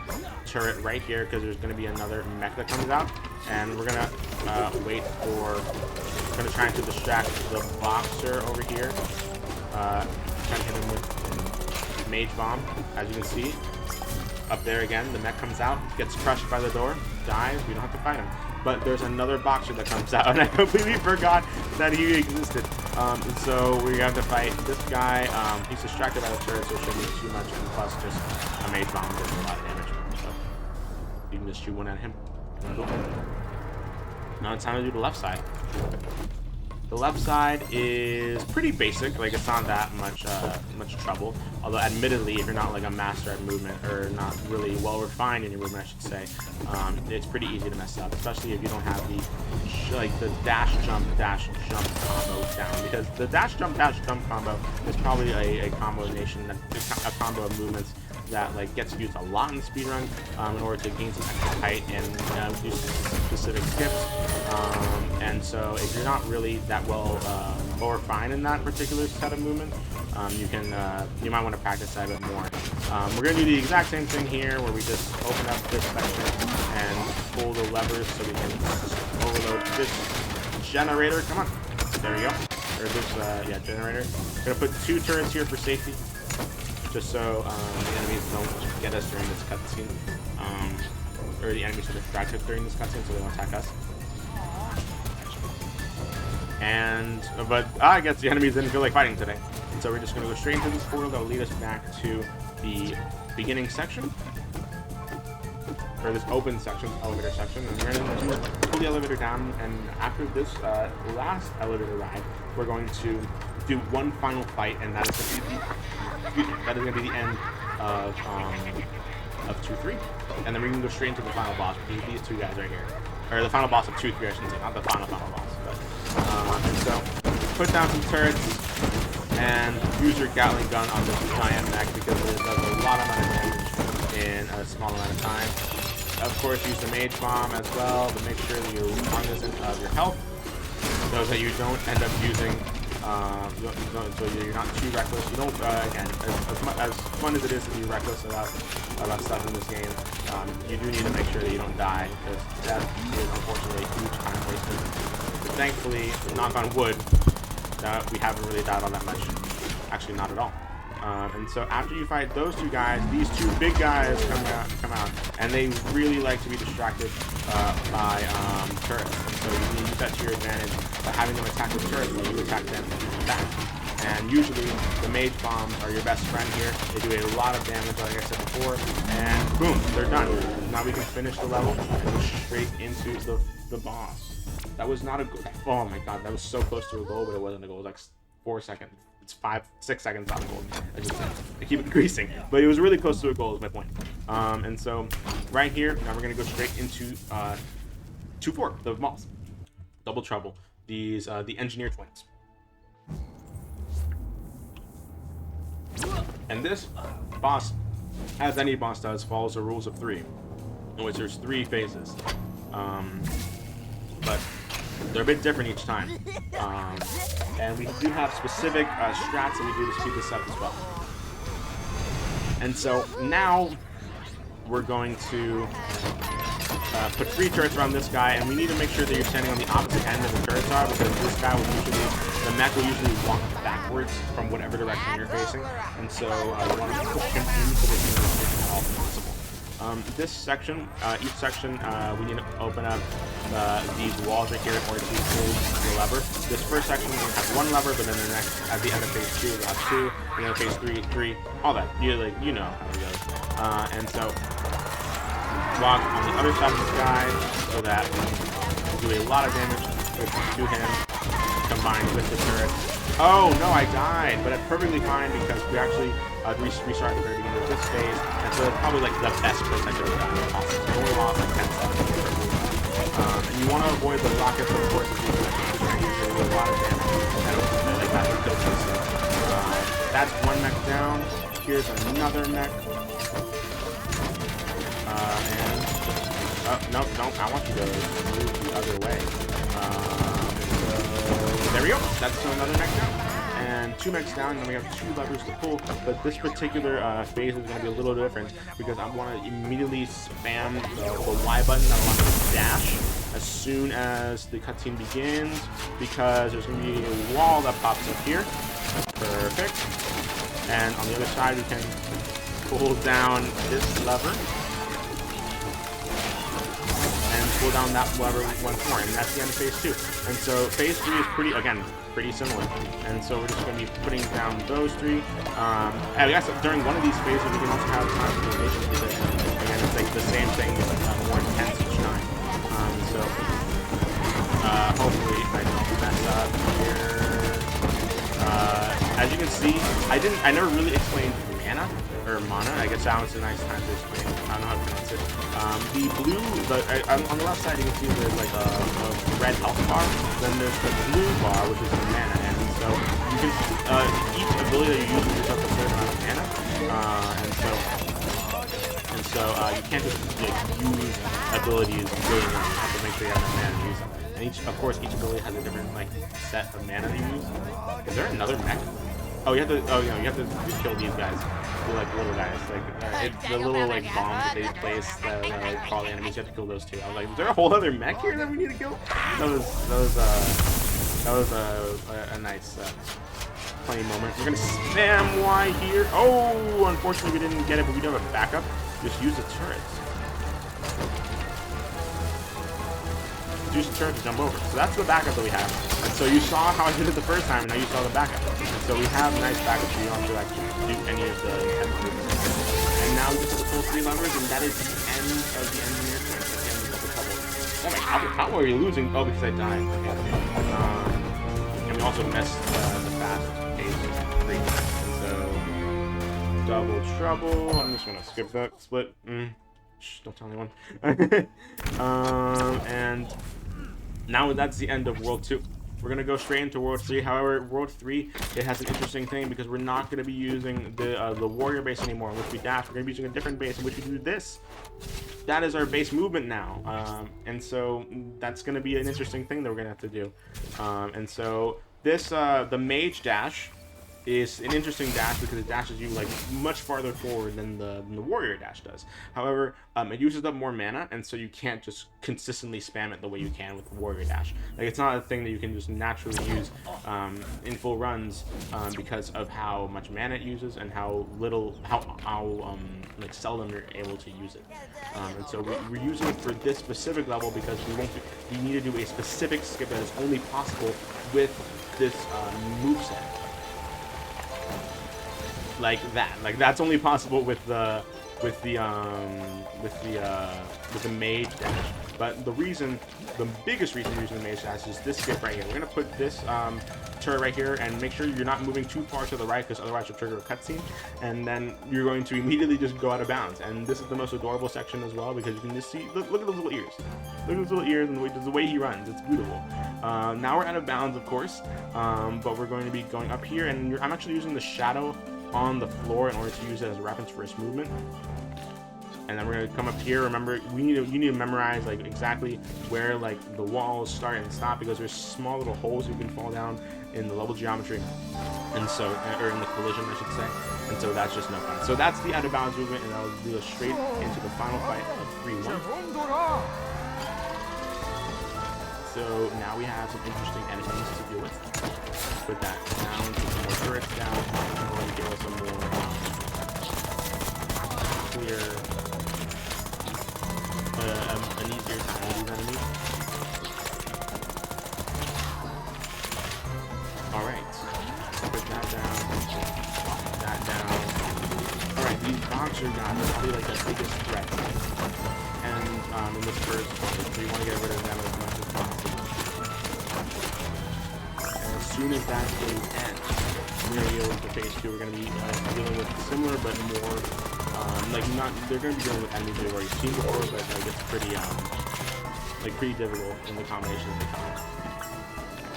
turret right here because there's gonna be another mech that comes out, and we're gonna we're gonna try to distract the boxer over here. Trying to hit him with Mage Bomb, as you can see. Up there again, the mech comes out, gets crushed by the door, dies, we don't have to fight him. But there's another boxer that comes out, and I completely forgot that he existed. And so we have to fight this guy. He's distracted by the turret, so it shouldn't be too much, and plus just a Mage Bomb does a lot of damage. So you can just shoot one at him. Now it's time to do the left side. The left side is pretty basic, like it's not that much trouble. Although admittedly, if you're not like a master at movement or not really well refined in your movement, I should say, it's pretty easy to mess up, especially if you don't have the dash jump combo down. Because the dash jump combo is probably a combination, a combo of movements that like gets used a lot in the speedrun in order to gain some extra height and do specific skips. And so if you're not really that well refined in that particular set of movement, you might want to practice that a bit more. We're going to do the exact same thing here where we just open up this section and pull the levers so we can overload this generator. Come on. There we go. Or this generator. We're going to put 2 turrets here for safety, just so the enemies don't get us during this cutscene, or the enemies are distracted during this cutscene, so they won't attack us. But I guess the enemies didn't feel like fighting today, and so we're just going to go straight into this portal that will lead us back to the beginning section, or this open section, elevator section, and we're going to pull the elevator down. And after this last elevator ride, we're going to do one final fight, and that is going to be the end of 2-3, and then we're going to go straight into the final boss. These 2 guys right here, or the final boss of 2-3, I should say, not the final boss. But and so put down some turrets and use your Gatling gun on this giant mech because it does a lot of damage in a small amount of time. Of course, use the Mage Bomb as well to make sure that you're cognizant of your health, so that you don't end up using. So you're not too reckless. You don't, again, as fun as it is to be reckless about stuff in this game, you do need to make sure that you don't die, because that is unfortunately a huge time waster. But thankfully, knock on wood, we haven't really died all that much. Actually, not at all. And so after you fight those 2 guys, these 2 big guys come out, and they really like to be distracted by turrets. And so you can use that to your advantage by having them attack the turrets while you attack them back. And usually the Mage Bombs are your best friend here. They do a lot of damage, like I said before, and boom, they're done. Now we can finish the level and go straight into the boss. That was not a good. Oh my god, that was so close to a goal, but it wasn't a goal. It was like 4 seconds. It's 5-6 seconds on goal. I keep increasing, but it was really close to a goal is my point. And so right here, now we're gonna go straight into 2-4, the boss, Double Trouble. These the Engineer Twins. And this boss, as any boss does, follows the rules of 3, in which there's 3 phases. But they're a bit different each time. And we do have specific strats that we do to speed this up as well. And so now we're going to put 3 turrets around this guy, and we need to make sure that you're standing on the opposite end of the turret tower, because this guy will usually, the mech will usually walk backwards from whatever direction you're facing, and so we want to push him into the position at all possible. This section, each section, we need to open up these walls right here in order to pull the lever. This first section we have one lever, but then the next, at the end of phase 2, we'll have 2, the end of phase 3, all that. You know how it goes. And so walk on the other side of this guy so that we do a lot of damage with 2 hands combined with the turret. Oh no, I died, but it's perfectly fine because we actually restart at the very beginning of this phase, and so it's probably like the best protector possible. We only lost like 10 seconds. And you want to avoid the rockets, of course, if you're using a lot of damage. And like that kills you. So that's one mech down. Here's another mech. And no, I want you to move the other way. So there we go. That's another mech down. And 2 mechs down, and then we have 2 levers to pull. But this particular phase is going to be a little different because I want to immediately spam the Y button. I want to dash as soon as the cutscene begins because there's going to be a wall that pops up here. That's perfect. And on the other side, we can pull down this lever. Pull down that lever once more, and that's the end of phase 2. And so phase 3 is pretty similar. And so we're just going to be putting down those 3. I guess during one of these phases we can also have transformation because again it's like the same thing, more intense each time. So hopefully I don't mess up here. As you can see, I never really explained mana. I guess that was a nice time to explain. I don't know how to pronounce it. The blue, on the left side you can see there's like a red health bar. Then there's the blue bar, which is the mana. And so you can each ability that you use uses up a certain amount of mana. And so you can't just use abilities really well. You have to make sure you have enough mana to use them. And of course, each ability has a different set of mana to use. Is there another mech? Oh, you have to kill these guys. They're like little guys, the little bombs that they place that call the enemies. You have to kill those 2. I was like, is there a whole other mech here that we need to kill? That was a nice funny moment. We're gonna spam Y here. Oh, unfortunately we didn't get it, but we do have a backup. Just use the turrets. Use the turret to jump over. So that's the backup that we have. And so you saw how I did it the first time, and now you saw the backup. And so we have nice backup so you don't have to actually do any of the intense movements. And now we just have to pull 3 levers, and that is the end of the engineer turn. That's the end of the double. Oh my god, how are we losing? Oh, because I died. Okay. And we also missed the fast pace of 3 times. And so double trouble. I'm just gonna skip that split. Shh, don't tell anyone. And now that's the end of World 2. We're going to go straight into World 3. However, World 3, it has an interesting thing because we're not going to be using the warrior base anymore in which we dash. We're going to be using a different base in which we do this. That is our base movement now. And so that's going to be an interesting thing that we're going to have to do. And so this, the Mage dash, is an interesting dash because it dashes you much farther forward than the warrior dash does. However, it uses up more mana, and so you can't just consistently spam it the way you can with the warrior dash. It's not a thing that you can just naturally use in full runs because of how much mana it uses and how seldom you're able to use it. And so we're using it for this specific level because we need to do a specific skip that is only possible with this moveset. Like that. That's only possible with the Mage dash. But the biggest reason you're using the Mage dash is this skip right here. We're gonna put this turret right here and make sure you're not moving too far to the right because otherwise you'll trigger a cutscene. And then you're going to immediately just go out of bounds. And this is the most adorable section as well because you can just see, look at those little ears. Look at those little ears and the way he runs. It's beautiful. Now we're out of bounds, of course, but we're going to be going up here, and I'm actually using the shadow on the floor in order to use it as a reference for his movement. And then we're gonna come up here. Remember, you need to memorize exactly where the walls start and stop because there's small little holes you can fall down in the level geometry, and so or in the collision, I should say. And so that's just no fun. So that's the out of bounds movement, and I'll do it straight into the final fight of 3-1. So now we have some interesting enemies to deal with. Put that down, put some more turrets down, and give us some more clear an easier time with these enemies. Alright. Put that down. That down. Alright, these boxer guys are probably like the biggest threat. And in this first one, so you want to get rid of them as much as possible. And as soon as that phase ends, we're going to be able to phase 2. We're going to be dealing with similar but more, they're going to be dealing with enemies they've already seen before, but like it's pretty, pretty difficult in the combinations they come.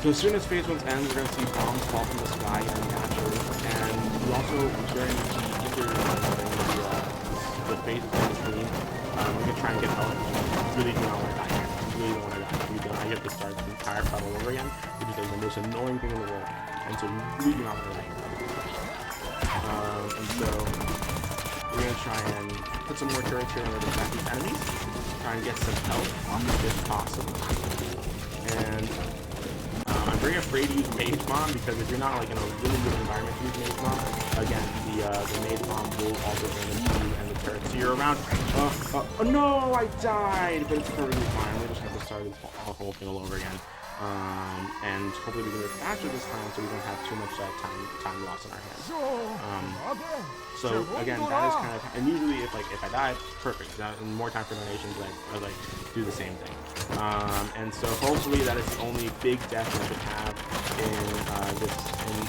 So as soon as phase 1 ends, we're going to see bombs fall from the sky naturally, and we also, during the phase in between, we're going to try and get help. You really do not want to die here. You really don't want to die. You have to start the entire fight all over again, which is like the most annoying thing in the world. And so you really do not want to die here. And so we're going to try and put some more turrets here in order to attack these enemies, try and get some help if possible. And I'm very afraid to use Mage Bomb because if you're not like in a really good environment to use Mage Bomb, again, the Mage Bomb will also bring into you and the turrets. So you're around. Oh no, I died, but it's perfectly fine. We just have to start this whole thing all over again. And hopefully we can do it faster this time so we don't have too much time lost in our hands. So again, that is kind of, and usually if I die, perfect. And more time for donations, I do the same thing. And so hopefully that is the only big death we should have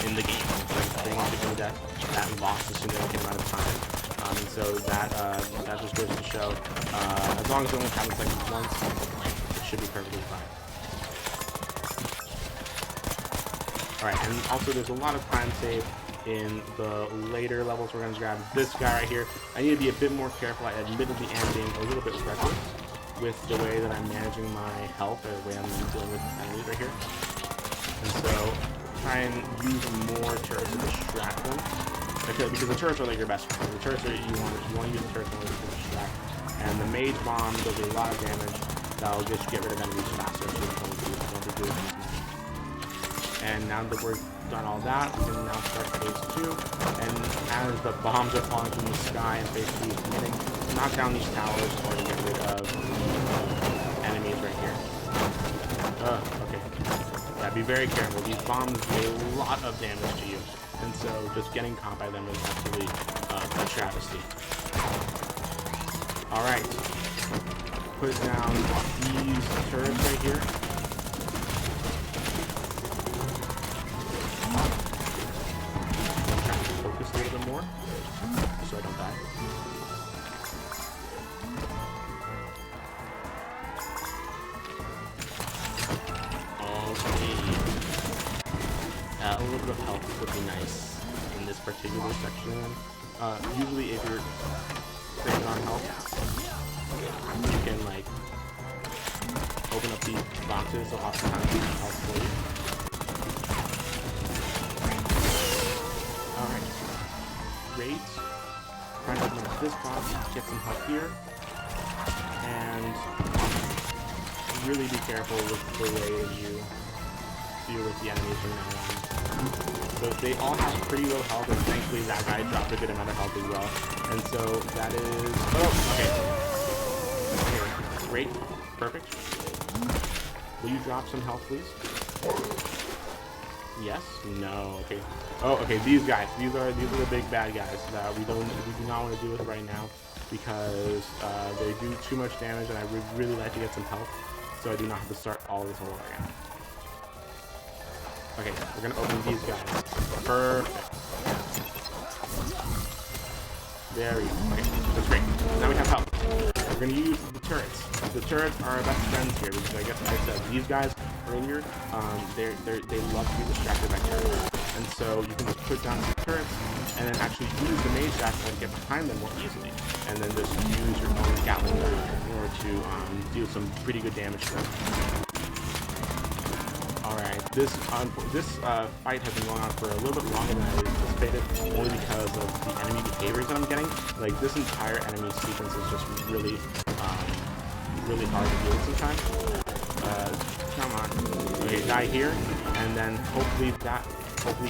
in the game. Like pretty much the death that lost a significant amount of time. And so that just goes to show, as long as it only happens like once, it should be perfectly fine. Alright, and also there's a lot of time saved in the later levels. We're going to grab this guy right here. I need to be a bit more careful. I admittedly am being a little bit reckless with the way that I'm managing my health, or the way I'm dealing with enemies right here. And so, try and use more turrets to distract them. Because the turrets are like your best friend. The turrets are, you want to use the turrets in order to distract. And the Mage Bomb does a lot of damage that'll just get rid of enemies faster, so you don't have to do it as much. And now that we're done all that, we can now start phase 2. And as the bombs are falling from the sky and phase 2 is beginning, knock down these towers or get rid of the enemies right here. Okay. Yeah, be very careful. These bombs do a lot of damage to you. And so just getting caught by them is absolutely a travesty. Alright. Put down these turrets right here. Focus a little bit more so I don't die. Okay. A little bit of health would be nice in this particular section. Usually if you're staying on health, you can like open up these boxes, so oftentimes you can help for you. Alright. Great. Try to open up this box, get some help here. And really be careful with the way you deal with the enemies from now on. So they all have pretty low health, and thankfully that guy dropped a good amount of health as well. And so that is... Oh, okay. Great. Perfect. Will you drop some health, please? Yes? No. Okay. Oh, okay. These guys. These are the big bad guys that we do not want to deal with right now because they do too much damage, and I would really like to get some health, so I do not have to start all this all over again. Okay, we're gonna open these guys. Perfect. There we go. Okay, that's great. Now we have help. We're gonna use the turrets. The turrets are our best friends here because I guess I said these guys earlier. They love to be distracted by turrets, and so you can just put down the turrets and then actually use the Mage dash and get behind them more easily, and then just use your own Gatling gun in order to deal some pretty good damage to them. Alright, this fight has been going on for a little bit longer than I anticipated, only because of the enemy behaviors that I'm getting. Like, this entire enemy sequence is just really, really hard to deal with sometimes. Come on. Okay, die here, and then hopefully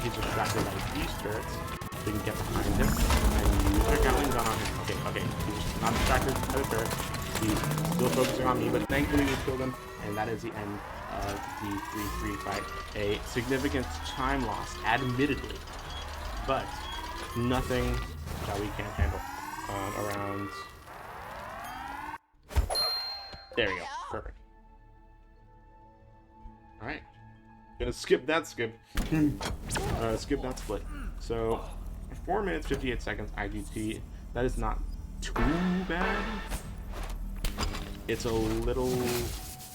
he's distracted by these turrets, so you can get behind him, and use your Gatling gun on him. Okay, he's not distracted by the turrets. He's still focusing on me, but thankfully we killed him, and that is the end of the 3-3 fight. A significant time loss, admittedly, but nothing that we can't handle. Around... There we go. Perfect. Alright. Gonna skip that skip. Skip that split. So, 4 minutes, 58 seconds IGT. That is not too bad. It's a little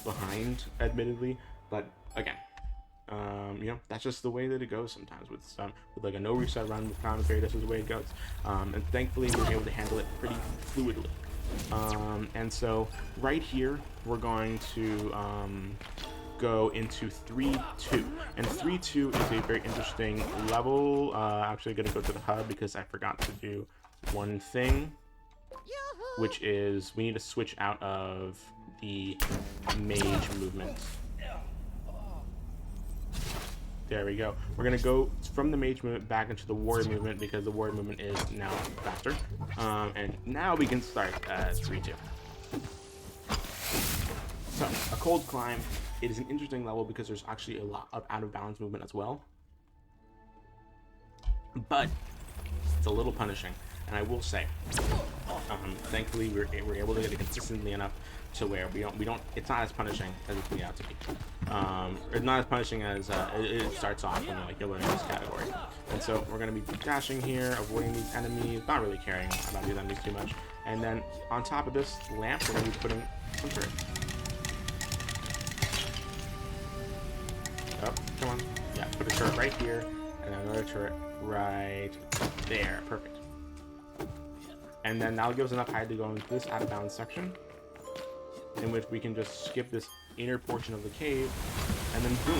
behind, admittedly, but again, you know, that's just the way that it goes sometimes with like a no reset run with commentary. This is the way it goes, and thankfully we were able to handle it pretty fluidly. And so right here we're going to go into 3-2, and 3-2 is a very interesting level. Actually going to go to the hub because I forgot to do one thing, which is we need to switch out of the mage movement. There we go. We're going to go from the mage movement back into the warrior movement because the warrior movement is now faster. And now we can start 3-2. So, a cold climb. It is an interesting level because there's actually a lot of out of balance movement as well. But it's a little punishing. And I will say, thankfully we're able to get it consistently enough to where we don't it's not as punishing as it's made out to be. It's not as punishing as it starts off when you're learning this category. And so we're going to be dashing here, avoiding these enemies, not really caring about these enemies too much. And then on top of this lamp, we're going to be putting some turrets. Oh, come on. Yeah, put a turret right here, and another turret right there. Perfect. And then that'll give us enough height to go into this out of bounds section, in which we can just skip this inner portion of the cave, and then boom,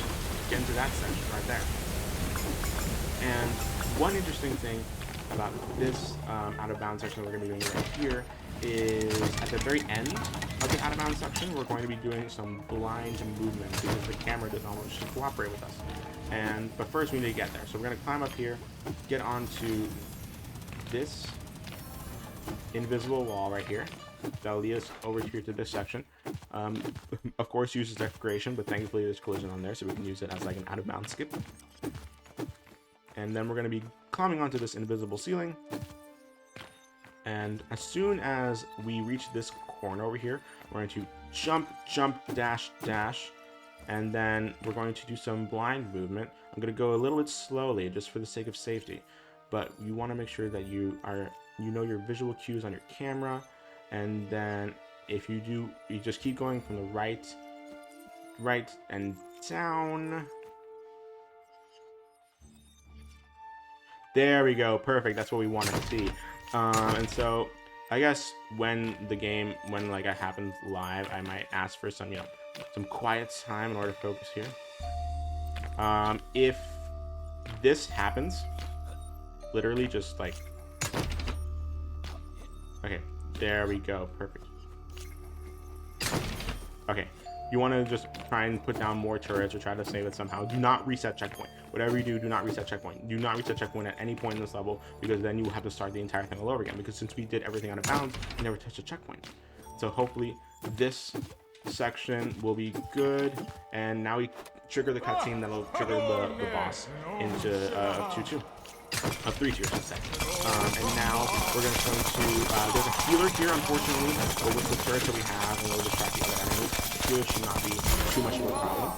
get into that section right there. And one interesting thing about this out of bounds section that we're going to be doing right here is at the very end of the out of bounds section, we're going to be doing some blind movement because the camera doesn't always cooperate with us. But first we need to get there. So we're going to climb up here, get onto this invisible wall right here. That'll lead us over here to this section. Of course, uses decoration, but thankfully there's collision on there, so we can use it as like an out of bounds skip. And then we're going to be climbing onto this invisible ceiling. And as soon as we reach this corner over here, we're going to jump, jump, dash, dash, and then we're going to do some blind movement. I'm going to go a little bit slowly just for the sake of safety, but you want to make sure that you know your visual cues on your camera. And then if you do, you just keep going from the right and down. There we go. Perfect. That's what we want to see. And so I guess when like it happens live, I might ask for some, some quiet time in order to focus here. If this happens, literally just like, okay, there we go. Perfect. Okay. You want to just try and put down more turrets or try to save it somehow. Do not reset checkpoint. Whatever you do, do not reset checkpoint. Do not reset checkpoint at any point in this level, because then you will have to start the entire thing all over again, because since we did everything out of bounds, we never touched a checkpoint. So hopefully this section will be good, and now we trigger the cutscene that'll trigger the boss into 2-2. 3-2, I should say. And now we're going to there's a healer here, unfortunately, but with the turrets that we have, and we'll distract the other enemies, the healer should not be too much of a problem.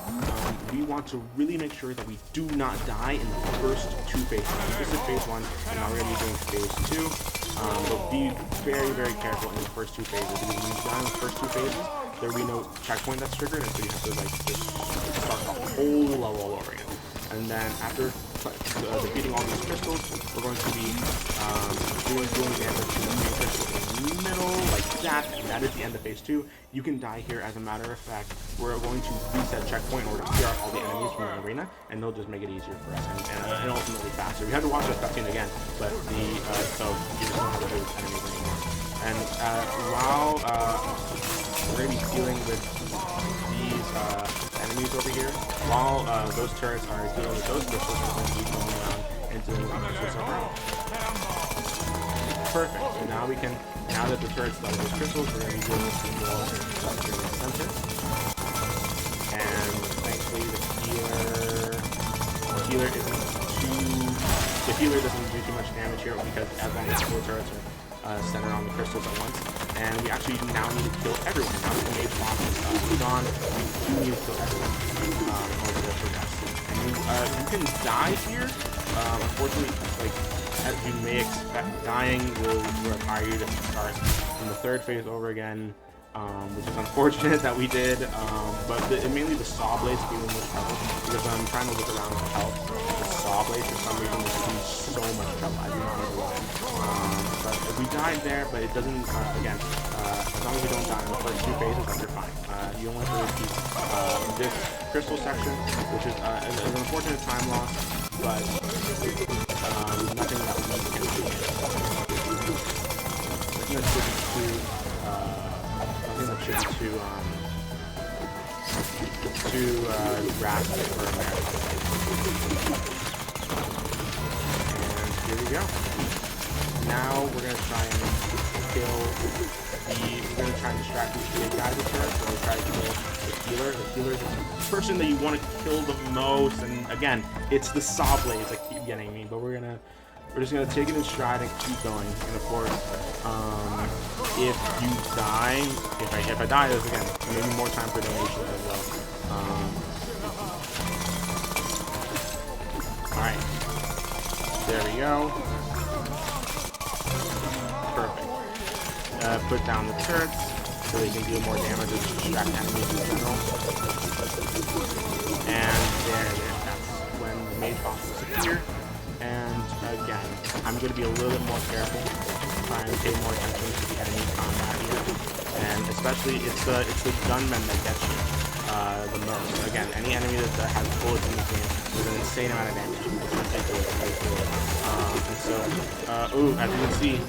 We want to really make sure that we do not die in the first 2 phases. This is phase 1, and now we're going to be doing phase 2. But be very, very careful in the first 2 phases, because when you've done the first 2 phases, there will be no checkpoint that's triggered, and so you have to just start the whole level all over again. And then after defeating all these crystals, we're going to be doing damage to the main crystal in the middle, like that, and that is the end of phase 2. You can die here. As a matter of fact, we're going to reset checkpoint in order to clear out all the enemies from the arena, and they'll just make it easier for us and ultimately faster. We had to watch this cutscene again, but so you just don't have to do with enemies anymore. And while we're going to be dealing with these enemies over here, while those turrets are dealing with those crystals, we're going to be going around and doing crystals around. Perfect. So now that the turret's done with crystals, we're going to be doing some more stuff here in the center. And thankfully the healer doesn't do too much damage here because as long as 4 turrets are centered on the crystals at once. And we actually now need to kill everyone. Now that the mage boss is gone, we do need to kill everyone in order to progress. And you can die here. Unfortunately, like as you may expect, dying will require you to start from the 3rd phase over again, which is unfortunate that we did. But mainly the saw blades gave me most trouble because I'm trying to look around for health. The saw blades for some reason was giving so much trouble. I do not know why. But we died there, but it doesn't. Again, as long as you don't die in the first 2 phases, then you're fine. You only have to repeat this crystal section, which is an unfortunate time loss, but nothing that we can do. Nothing that should be too drastic for America. And here we go. Now we're gonna try and distract these big guys with turrets. So we'll try to kill the healer. The healer is the person that you want to kill the most. And again, it's the saw blades that keep getting me. But we're just gonna take it in stride and keep going. And of course, if you die, if I die, there's again maybe more time for donation as well. All right, there we go. Perfect. Put down the turrets so they can deal more damage and distract enemies in general. And that's when the mage boss disappears. And again, I'm going to be a little bit more careful, try and pay more attention to the enemy combat here. And especially, it's the gunmen that get you the most. Again, any enemy that has bullets in this game is an insane amount of damage. It's ridiculous. And so, as you can see,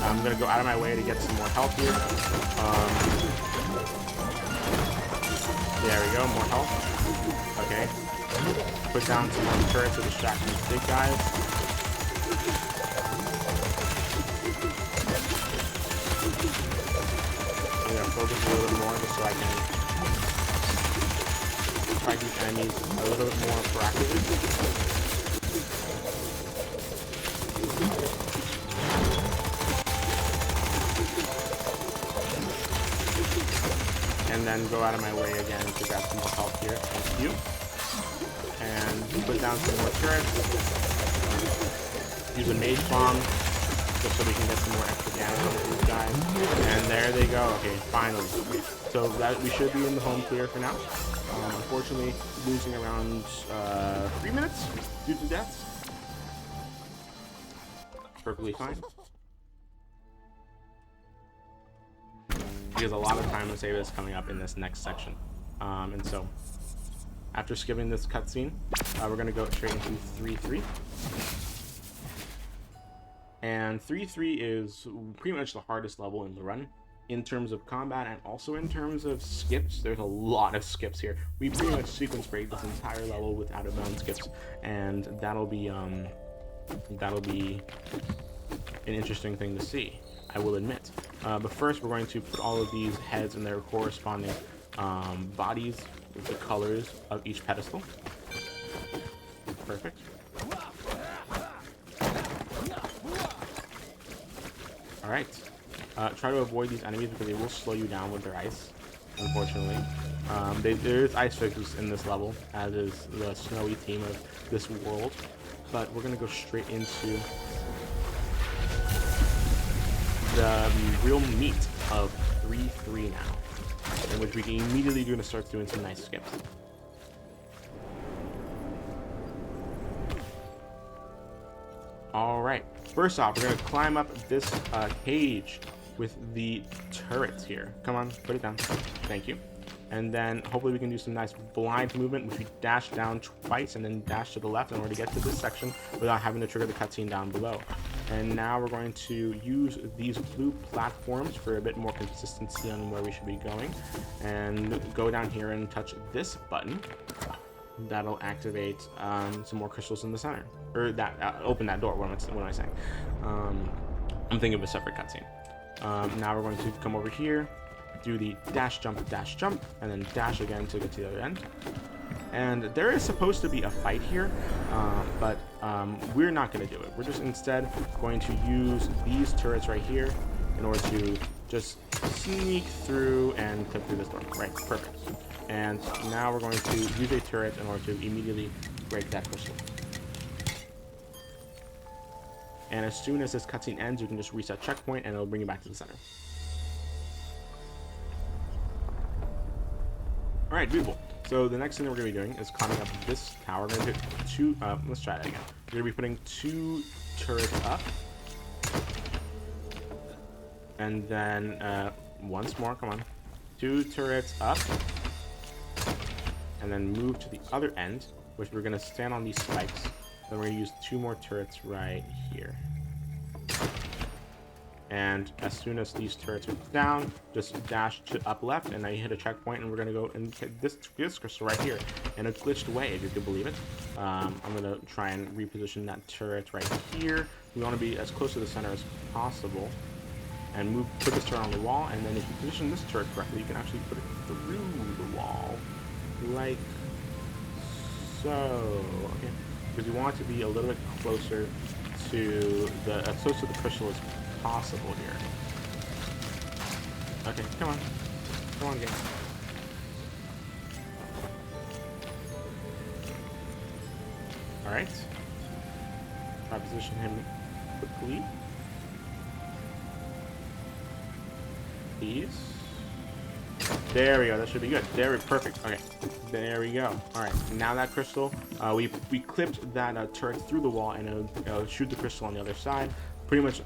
I'm going to go out of my way to get some more health here. There we go, more health. Okay. Put down some more turrets to distract these big guys. I'm going to focus a little bit more just so I can fight these enemies a little bit more proactively. And then go out of my way again to grab some more health here. Thank you. And put down some more turrets. Use a mage bomb just so we can get some more extra damage on these guys. And there they go. Okay, finally. So that we should be in the home clear for now. Unfortunately, losing around 3 minutes due to deaths. Perfectly fine. Because a lot of time and save is coming up in this next section. And so, after skipping this cutscene, we're going to go straight into 3-3. And 3-3 is pretty much the hardest level in the run in terms of combat and also in terms of skips. There's a lot of skips here. We pretty much sequence break this entire level with out-of-bounds skips, and that'll be an interesting thing to see, I will admit. But first, we're going to put all of these heads in their corresponding bodies with the colors of each pedestal. Perfect. All right. Try to avoid these enemies because they will slow you down with their ice, unfortunately. There is ice fixes in this level, as is the snowy theme of this world. But we're going to go straight into the real meat of 3-3 now, in which we can immediately going to start doing some nice skips. All right. First off, we're going to climb up this cage with the turrets here. Come on, put it down. Thank you. And then hopefully we can do some nice blind movement, which we dash down twice and then dash to the left in order to get to this section without having to trigger the cutscene down below. And now we're going to use these blue platforms for a bit more consistency on where we should be going. And go down here and touch this button. That'll activate some more crystals in the center. or that open that door. What am I saying? I'm thinking of a separate cutscene. Now we're going to come over here, do the dash, jump, and then dash again to get to the other end. And there is supposed to be a fight here, but we're not going to do it. We're just instead going to use these turrets right here in order to just sneak through and clip through this door. Right, perfect. And now we're going to use a turret in order to immediately break that crystal. And as soon as this cutscene ends, you can just reset checkpoint and it'll bring you back to the center. Alright, beautiful. So the next thing that we're going to be doing is climbing up this tower. We're going to do two, let's try that again. We're going to be putting 2 turrets up. And then, once more, come on. 2 turrets up. And then move to the other end, which we're going to stand on these spikes. Then we're going to use 2 more turrets right here. And as soon as these turrets are down, just dash to up left, and now you hit a checkpoint, and we're going to go and hit this crystal right here in a glitched way, if you can believe it. I'm going to try and reposition that turret right here. We want to be as close to the center as possible. And put this turret on the wall, and then if you position this turret correctly, you can actually put it through the wall. Like so. Okay. Because we want it to be a little bit closer to as close to the crystal as possible here. Okay, come on game. Alright, try to position him quickly, please. There we go, that should be good. Perfect. Okay, there we go. Alright, now that crystal, we clipped that turret through the wall, and it'll shoot the crystal on the other side. Pretty much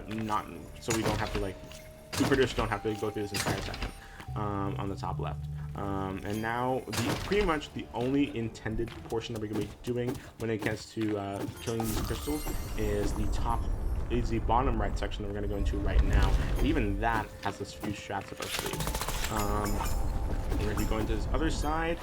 not, so we don't have to, like, we pretty much don't have to go through this entire section on the top left. And now pretty much the only intended portion that we're going to be doing when it gets to killing these crystals is the bottom right section that we're going to go into right now. And even that has this few strats up our sleeves. We're going to be going to this other side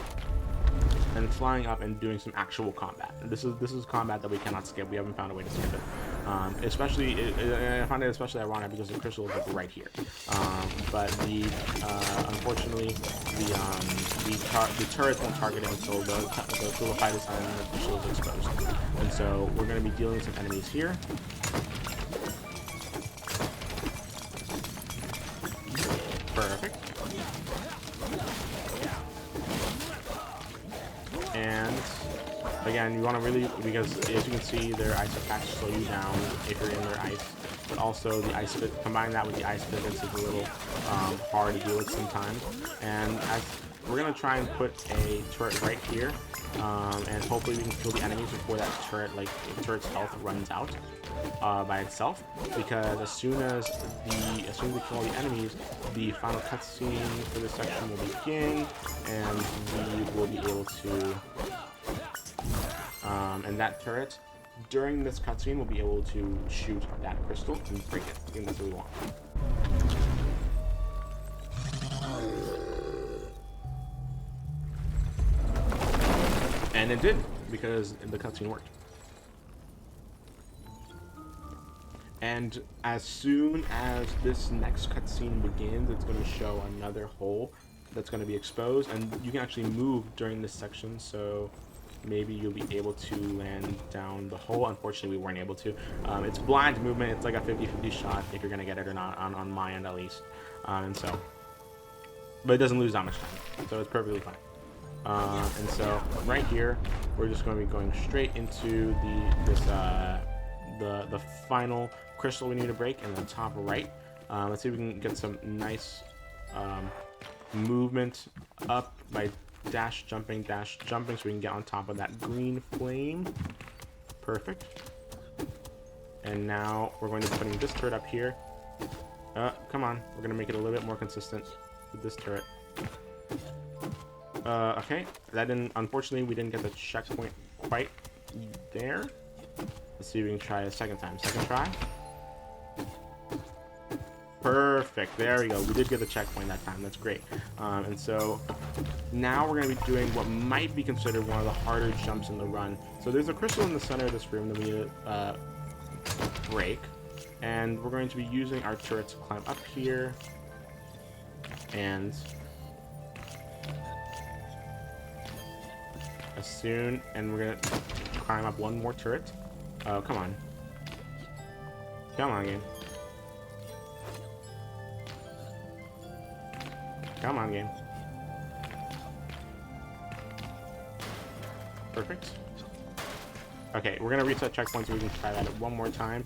and flying up and doing some actual combat. And this is combat that we cannot skip. We haven't found a way to skip it. I find it especially ironic because the crystal is like right here. But unfortunately the turrets won't target it until the fight is on and the crystal is exposed. And so we're going to be dealing with some enemies here. Perfect. And again, you want to really, because as you can see, their ice attacks slow you down if you're in their ice, but also the ice fit, combine that with the ice physics is a little hard to deal with sometimes. And we're going to try and put a turret right here, and hopefully we can kill the enemies before that turret's health runs out by itself, because as soon as we kill all the enemies, the final cutscene for this section will begin, and we will be able to and that turret during this cutscene will be able to shoot that crystal and break it, and that's what we want. And it did, because the cutscene worked. And as soon as this next cutscene begins, it's going to show another hole that's going to be exposed, and you can actually move during this section, so maybe you'll be able to land down the hole. Unfortunately, we weren't able to. It's blind movement. It's like a 50-50 shot if you're going to get it or not, on my end at least. But it doesn't lose that much time, so it's perfectly fine. And so right here, we're just going to be going straight into the final crystal we need to break in the top right. Let's see if we can get some nice movement up by dash jumping, so we can get on top of that green flame. Perfect. And now we're going to be putting this turret up here. Come on, we're going to make it a little bit more consistent with this turret. Okay, that didn't, unfortunately, we didn't get the checkpoint quite there. Let's see if we can try a second time. Second try. Perfect. There we go. We did get the checkpoint that time. That's great. And so now we're going to be doing what might be considered one of the harder jumps in the run. So there's a crystal in the center of this room that we need to break. And we're going to be using our turret to climb up here. And we're going to climb up one more turret. Oh, come on. Come on, game. Come on, game. Perfect. Okay, we're gonna reset checkpoint so we can try that one more time.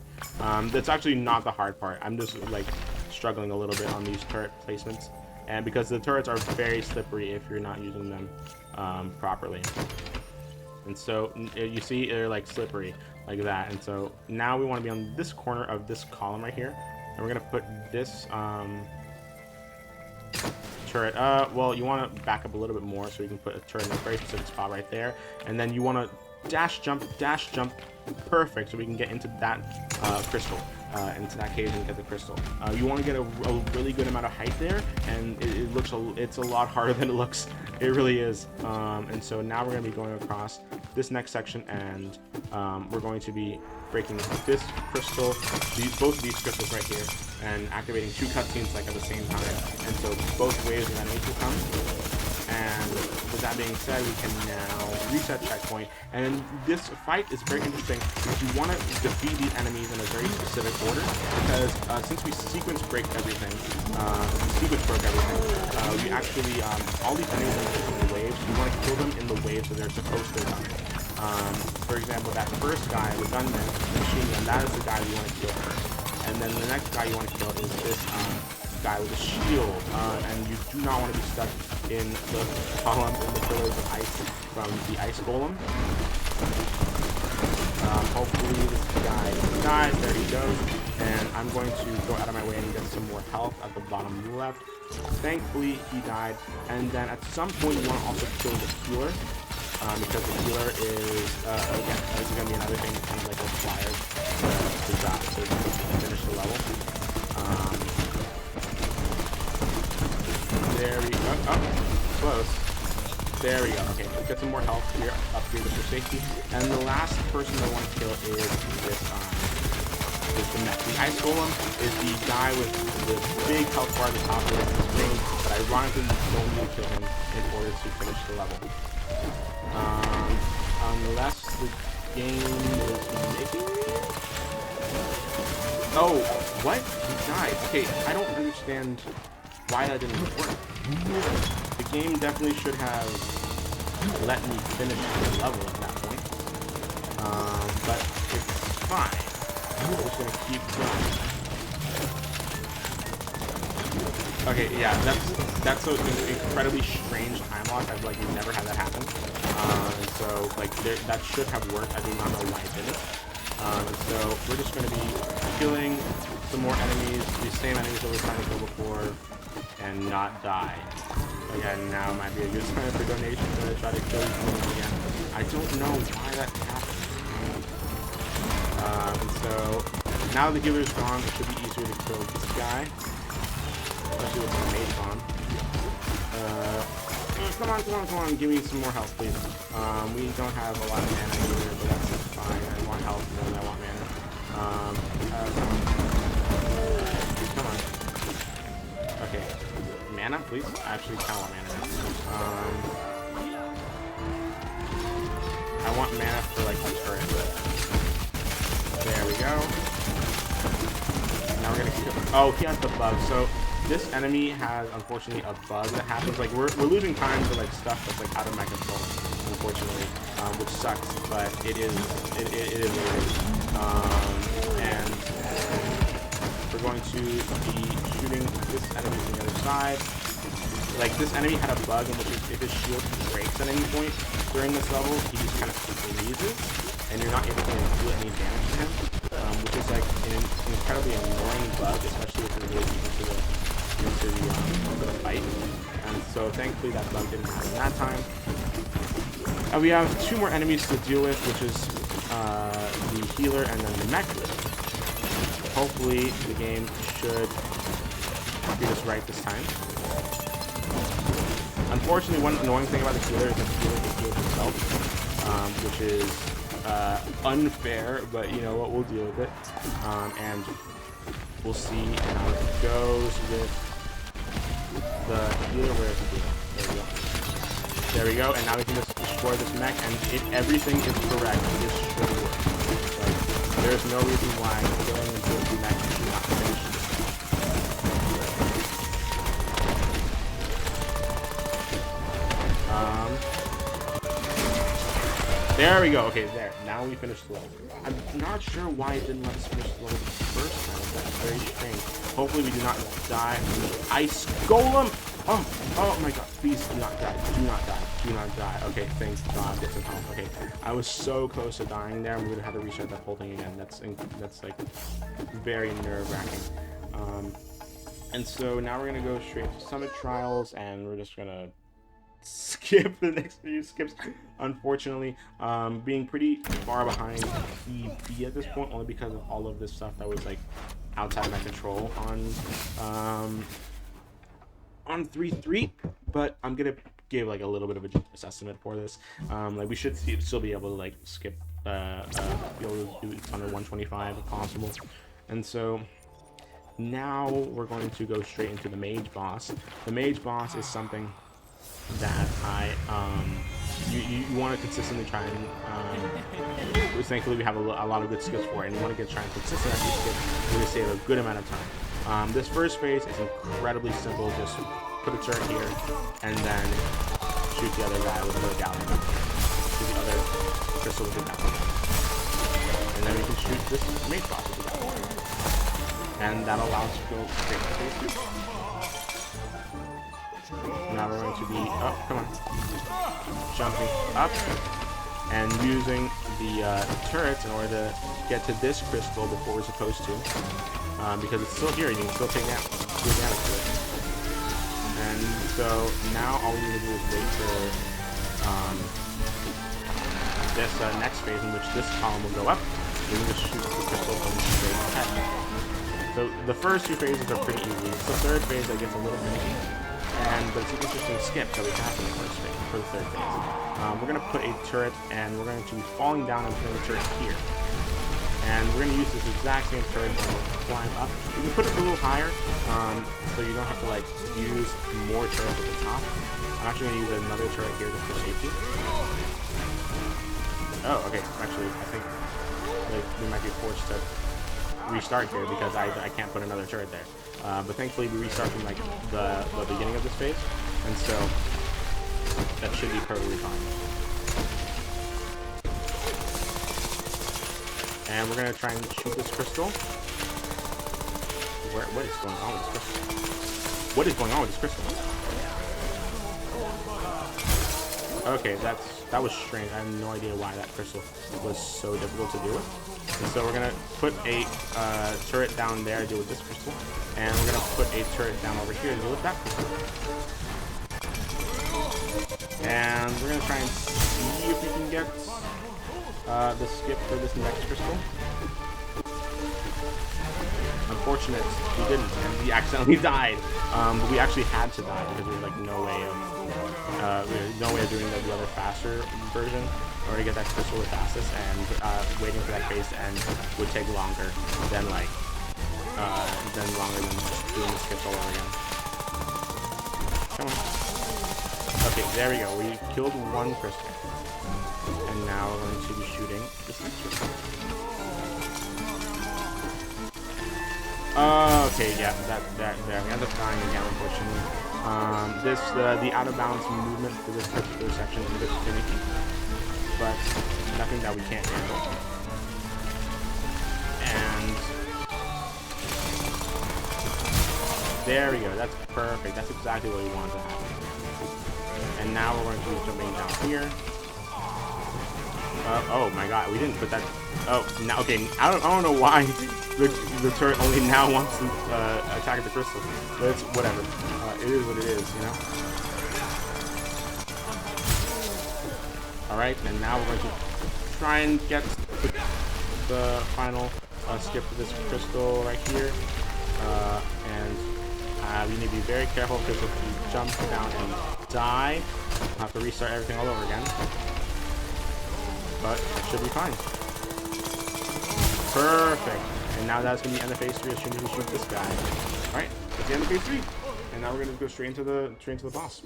That's actually not the hard part. I'm just like struggling a little bit on these turret placements, and because the turrets are very slippery if you're not using them properly. And so you see they're like slippery like that. And so now we want to be on this corner of this column right here, and we're gonna put this turret. Well, you want to back up a little bit more so you can put a turret in a very specific spot right there, and then you want to dash jump, perfect, so we can get into that crystal, into that cage and get the crystal. You want to get a really good amount of height there, and it's a lot harder than it looks. It really is. And so now we're going to be going across this next section, and we're going to be breaking this crystal, both of these crystals right here, and activating two cutscenes like at the same time. And so both waves of enemies will come. And with that being said, we can now reset checkpoint. And this fight is very interesting because you want to defeat these enemies in a very specific order, because since we sequence broke everything, we actually, all these enemies are in the waves. You want to kill them in the waves that they're supposed to come. For example, that first guy, the gunman, the machine gun, that is the guy you want to kill first. And then the next guy you want to kill is this guy with a shield, and you do not want to be stuck in the columns and the pillars of ice from the ice golem. Hopefully this guy dies. There he goes. And I'm going to go out of my way and get some more health at the bottom left. Thankfully he died. And then at some point you want to also kill the healer, because the healer is again, this is going to be another thing that kind of like required to die, so you can finish the level. There we go. Oh, close. There we go. Okay, let's get some more health here, up here just for safety. And the last person I want to kill is this, is the Mech. The Ice Golem is the guy with the big health bar at the top of the screen, but ironically you don't need to kill him in order to finish the level. Unless the game is making me... Oh, what? He died. Okay, I don't understand why that didn't work. The game definitely should have let me finish the level at that point. But it's fine. I'm just gonna keep going. Okay, yeah, that's an incredibly strange time lock. I've like never had that happen. And so like that should have worked. I do not know why it didn't. And so we're just gonna be killing some more enemies, these same enemies that we're trying to kill before, and not die. Again, now might be a good time for donations to try to kill these enemies again. I don't know why that happened. And so now the healer's gone, it should be easier to kill this guy, especially with the Mage on. Come on, give me some more health, please. We don't have a lot of mana here, but that's fine. I want health more than I want mana. Come on. Okay. Mana, please? I actually kind of want mana now. I want mana for, like, a turret. There we go. Now we're gonna kill... Oh, he has the bug. So, this enemy has, unfortunately, a bug that happens. Like, we're losing time for, like, stuff that's, like, out of my control, unfortunately. Which sucks, but it is what it is. And we're going to be shooting this enemy from the other side. Like, this enemy had a bug in which if his shield breaks at any point during this level, he just kind of freezes, and you're not able to do any damage to him, which is like an incredibly annoying bug, especially if you're really into the fight. And so thankfully that bug didn't happen that time. And we have two more enemies to deal with, which is the healer and then the Mech. Hopefully the game should treat us right this time. Unfortunately, one annoying thing about the healer is that the healer can heal himself, which is unfair, but you know what, we'll deal with it. And we'll see how it goes with the healer. Where is the healer? There we go. There we go, and now we can just destroy this mech, and if everything is correct, this should work. Like, there's no reason why killing into a mech should not finish this. There we go. Okay, there. Now we finished the level. I'm not sure why it didn't let us finish the level the first time. That's very strange. Hopefully we do not die from the ice golem. Oh my god. Please do not die. Do not die. Do not die. Okay, thank god. Get some health. Okay. I was so close to dying there. We would have to restart that whole thing again. That's like very nerve-wracking. And so now we're going to go straight to Summit Trials, and we're just going to skip the next few skips, unfortunately, being pretty far behind PB at this point, only because of all of this stuff that was like outside my control on 3.3. But I'm gonna give like a little bit of a generous estimate for this. Like we should still be able to like skip, be able to do under 125 if possible. And so now we're going to go straight into the Mage boss. The Mage boss is something that you want to consistently try and thankfully we have a lot of good skills for it, and you want to try and consistently skip to save a good amount of time. This first phase is incredibly simple. Just put a turret here and then shoot the other guy with another galleon. Shoot the other crystal with a galleon, and then we can shoot this Mage boss with a galleon, and that allows us to go straight to phase 2. Now we're going to be jumping up and using the turrets in order to get to this crystal before we're supposed to, because it's still here and you can still take damage to it. And so now all we need to do is wait for this next phase, in which this column will go up. We can just shoot the crystal from straight ahead. So the first two phases are pretty easy. It's the third phase that gets a little finicky. But it's an interesting skip that we have in the first phase, for the third phase. We're going to put a turret, and we're going to be falling down and putting a turret here. And we're going to use this exact same turret and climb up. You can put it a little higher, so you don't have to like use more turrets at the top. I'm actually going to use another turret here just for safety. Oh, okay. Actually, I think like, we might be forced to restart here because I can't put another turret there. But thankfully we restart from like the beginning of this phase, and so that should be perfectly fine. And we're gonna try and shoot this crystal. What is going on with this crystal? What is going on with this crystal? Okay, that was strange. I have no idea why that crystal was so difficult to deal with. And so we're gonna put a turret down there to deal with this crystal, and we're gonna put a turret down over here to deal with that crystal. And we're gonna try and see if we can get the skip for this next crystal. Unfortunate, we didn't, and we accidentally died. But we actually had to die because there was like no way of doing the other faster version in order to get that crystal the fastest, and waiting for that phase to end would take longer than just doing the skips all over again. Come on. Okay, there we go. We killed one crystal, and now we're going to be shooting this next crystal. Okay, yeah, there. We end up dying again, unfortunately. The out of bounds movement for this particular section is a bit finicky, but nothing that we can't handle. And there we go. That's perfect. That's exactly what we wanted to happen. And now we're going to be jumping down here. Oh my god, we didn't put that. Oh, now okay. I don't know why the turret only now wants to attack the crystal, but it's whatever. It is what it is, you know. All right, and now we're going to try and get the final skip to this crystal right here, and We need to be very careful because if you jump down and die, we'll have to restart everything all over again. But it should be fine. Perfect. And now that's going to be end of phase 3 as soon as we shoot this guy. Alright, that's the end of phase 3. And now we're going to go straight into the boss.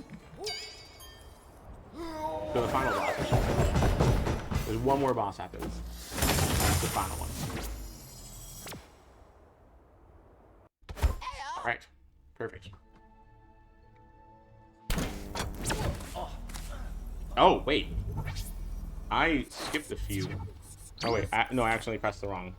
To the final boss. There's one more boss after this. That's the final one. Alright, perfect. Oh, wait. I skipped a few. Oh, wait. No, I actually pressed the wrong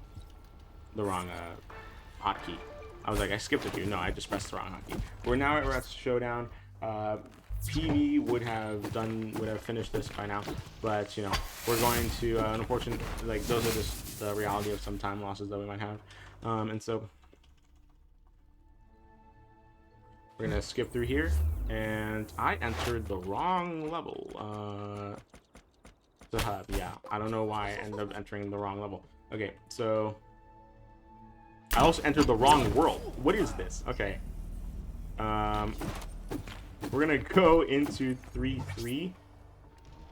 hotkey. I was like, I skipped a few. No, I just pressed the wrong hotkey. We're now at Rat's Showdown. PV would have finished this by now, but you know, we're going to unfortunately, like, those are just the reality of some time losses that we might have, and so we're gonna skip through here. And I entered the wrong level. The hub, yeah. I don't know why I ended up entering the wrong level. Okay, so I also entered the wrong world. What is this? Okay. We're gonna go into 3-3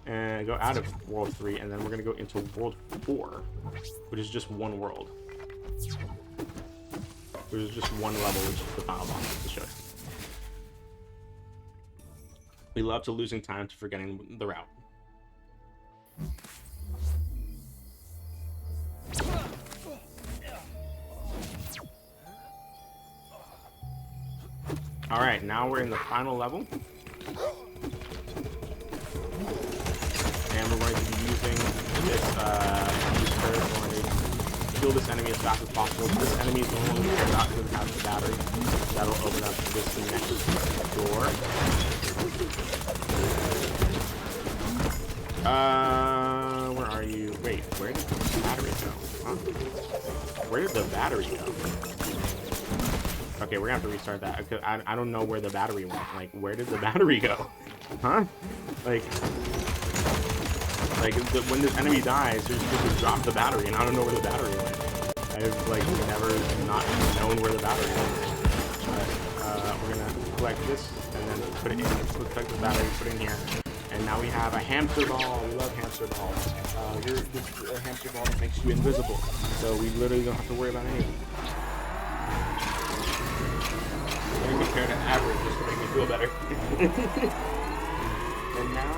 and go out of world 3, and then we're gonna go into world 4, which is just one world. Which is just one level, which is the final boss to show you. We love to losing time to forgetting the route. Alright, now we're in the final level. And we're going to be using this HAMSTER. We're going to kill this enemy as fast as possible. This enemy is the one we care about because it has the battery. That'll open up this next door. Where are you? Wait, where did the battery go? Huh? Where did the battery go? Okay, we're gonna have to restart that. I don't know where the battery went. Like, where did the battery go? Huh? Like when this enemy dies, you're supposed to drop the battery, and I don't know where the battery went. I've like never not known where the battery went. But we're gonna collect this and then put it in. Collect the battery, put it in here, and now we have a hamster ball. We love hamster balls. This is a hamster ball that makes you invisible, so we literally don't have to worry about anything. Compared to average, just to make me feel better. And now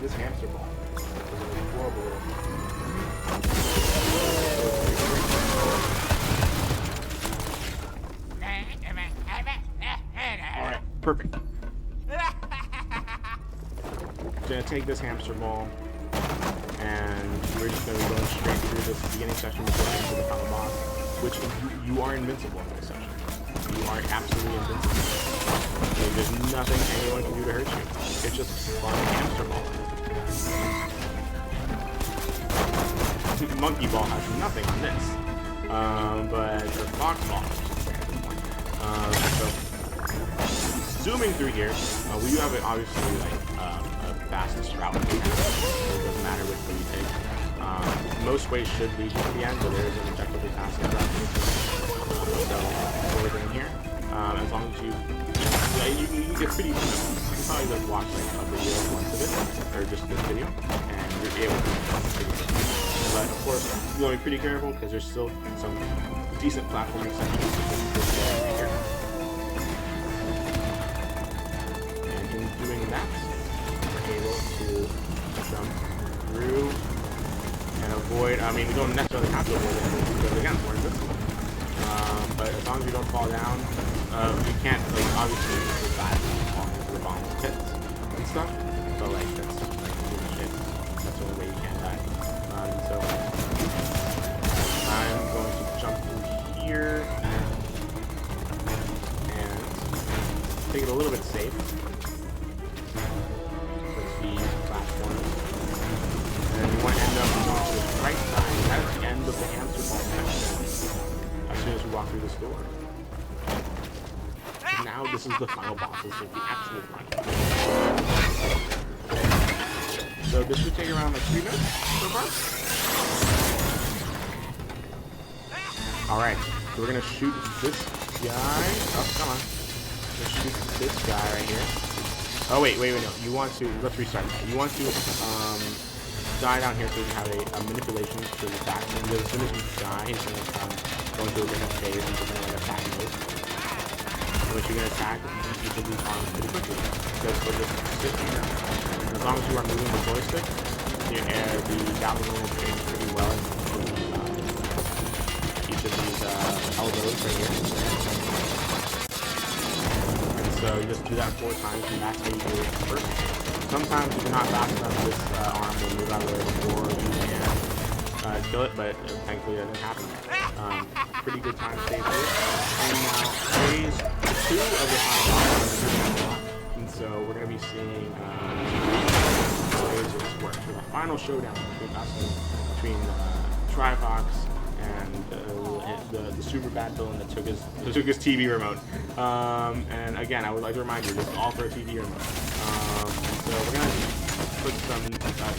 this hamster ball is horrible. Alright, perfect. Gonna take this hamster ball, and we're just gonna be going straight through this beginning section before getting to the final boss, which you are invincible in this section. You are absolutely invincible. There's nothing anyone can do to hurt you. It's just fun hamster ball. Monkey ball has nothing on this. But the fox ball has so zooming through here, we do have obviously like a fastest route. It doesn't matter which way you take. Most ways should lead you to the end, but there is an objectively fastest route. So we're doing here. As long as you get pretty, you can probably just watch like a video once of it, or just this video, and you're able to pretty good. But of course, you want to be pretty careful because there's still some decent platforming sections right here. And in doing that, we're able to jump through and avoid. I mean, we don't necessarily have to avoid it because again, we're invincible. But as long as you don't fall down, you can't, like, obviously survive falling into the bottom of pits and stuff, but like, that's like shit. That's the only way you can die. So I'm going to jump through here and take it a little bit safe. Let's see, platforms. And then you want to end up going to the right side. That's the end of the hamster ball section. As soon as we walk through this door. And now this is the final boss. This is the absolute final boss. So this should take around like 3 minutes so far. Alright, so we're gonna shoot this guy. Oh, come on. Let's shoot this guy right here. Oh, wait, no. You want to, let's restart that. You want to, die down here so you can have a manipulation to the attack. And as soon as you die, he's going to go into a different phase and something like attack mode. Which you can attack each of these arms pretty quickly. Because we're just sitting here. And as long as you are moving the joystick, the battling will change pretty well. Each of these elbows right here. And so you just do that 4 times, and that's how you do it first. Sometimes if you're not fast enough, this arm will move out of the way before you can kill it, but thankfully that didn't happen. Pretty good time save here. And now phase 2 of the final boss. And so we're going to be seeing phases work. So the final showdown between Trifox and the super bad villain that took his TV remote. And again, I would like to remind you, this is all for a TV remote. So we're gonna put some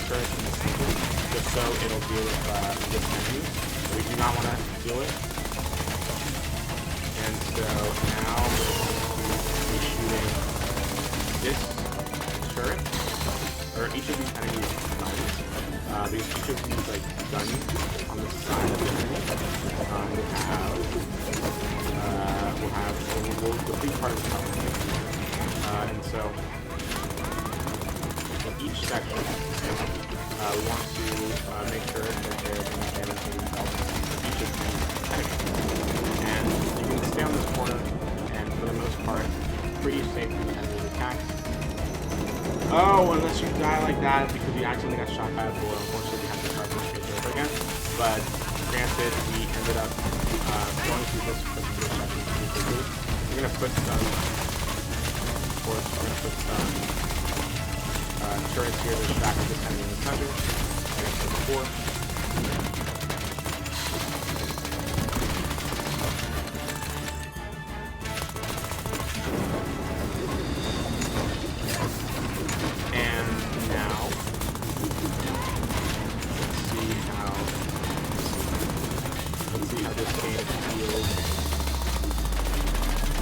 turrets in the center just so it'll deal with this enemy. We do not want to deal it. And so now we're shooting this turret, or each of these enemies guns. Because each of these like guns on the side of the enemy will complete part of the enemy. And so each section, we want to make sure that there's enough damage to themselves for each of these enemies. And you can stay on this corner, and for the most part, pretty safe from the enemy's attacks. Oh, unless you die like that because you accidentally got shot by a bullet. Unfortunately, we have to start this shit over again. But granted, we ended up going through this particular section pretty quickly. We're gonna put some, of course, we're gonna put some turrets here to distract this enemy in the center. Like I said before. And now, let's see how this game feels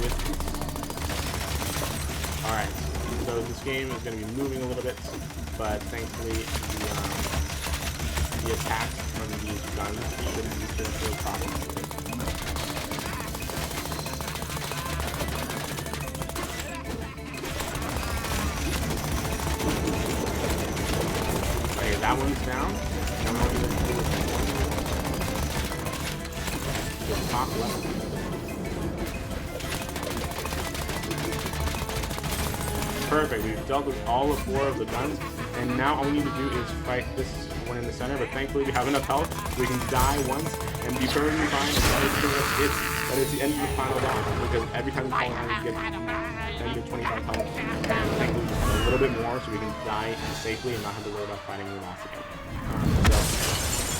with this. Alright. So this game is going to be moving a little bit, but thankfully the attacks from these guns shouldn't be too much of a problem. Okay, that one's down. Now we're going to do the top left. Perfect, we've dealt with all 4 of the guns, and now all we need to do is fight this one in the center, but thankfully we have enough health, so we can die once and be perfectly fine, and that is the end of the final boss, because every time we fall down, we get 10 to 25 health, and thankfully just a little bit more, so we can die safely and not have to worry about fighting the boss again. So,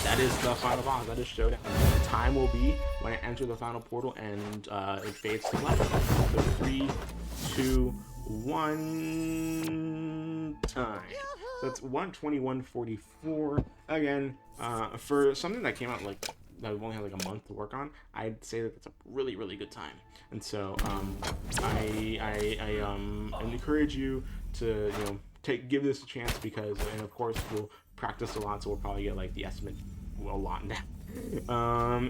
that is the final boss, that is showdown. The time will be when I enter the final portal, and it fades to black. So 3, 2, 1 time. So that's 1:21:44. Again, for something that came out like that we've only had like a month to work on, I'd say that that's a really, really good time. And so I encourage you to give this a chance, because and of course we'll practice a lot, so we'll probably get like the estimate a lot now.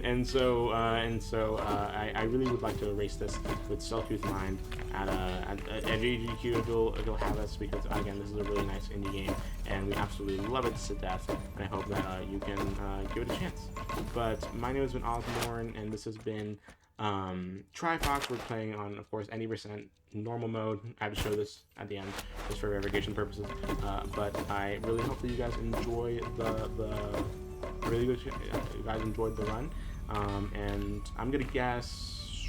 And so I really would like to erase this with Self-Truth Mind at AGDQ. It'll have us, because again, this is a really nice indie game, and we absolutely love it to death. And I hope that you can give it a chance. But my name has been Osborne, and this has been Trifox. We're playing on, of course, any % normal mode. I have to show this at the end just for verification purposes. But I really hope that you guys enjoy you guys enjoyed the run, and I'm gonna guess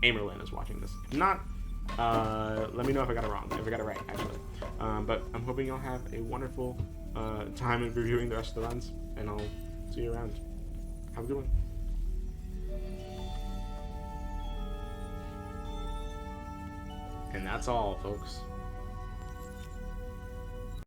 Amerlin is watching this. Not, let me know if I got it wrong, if I got it right, actually. But I'm hoping you'll have a wonderful time in reviewing the rest of the runs, and I'll see you around. Have a good one. And that's all, folks.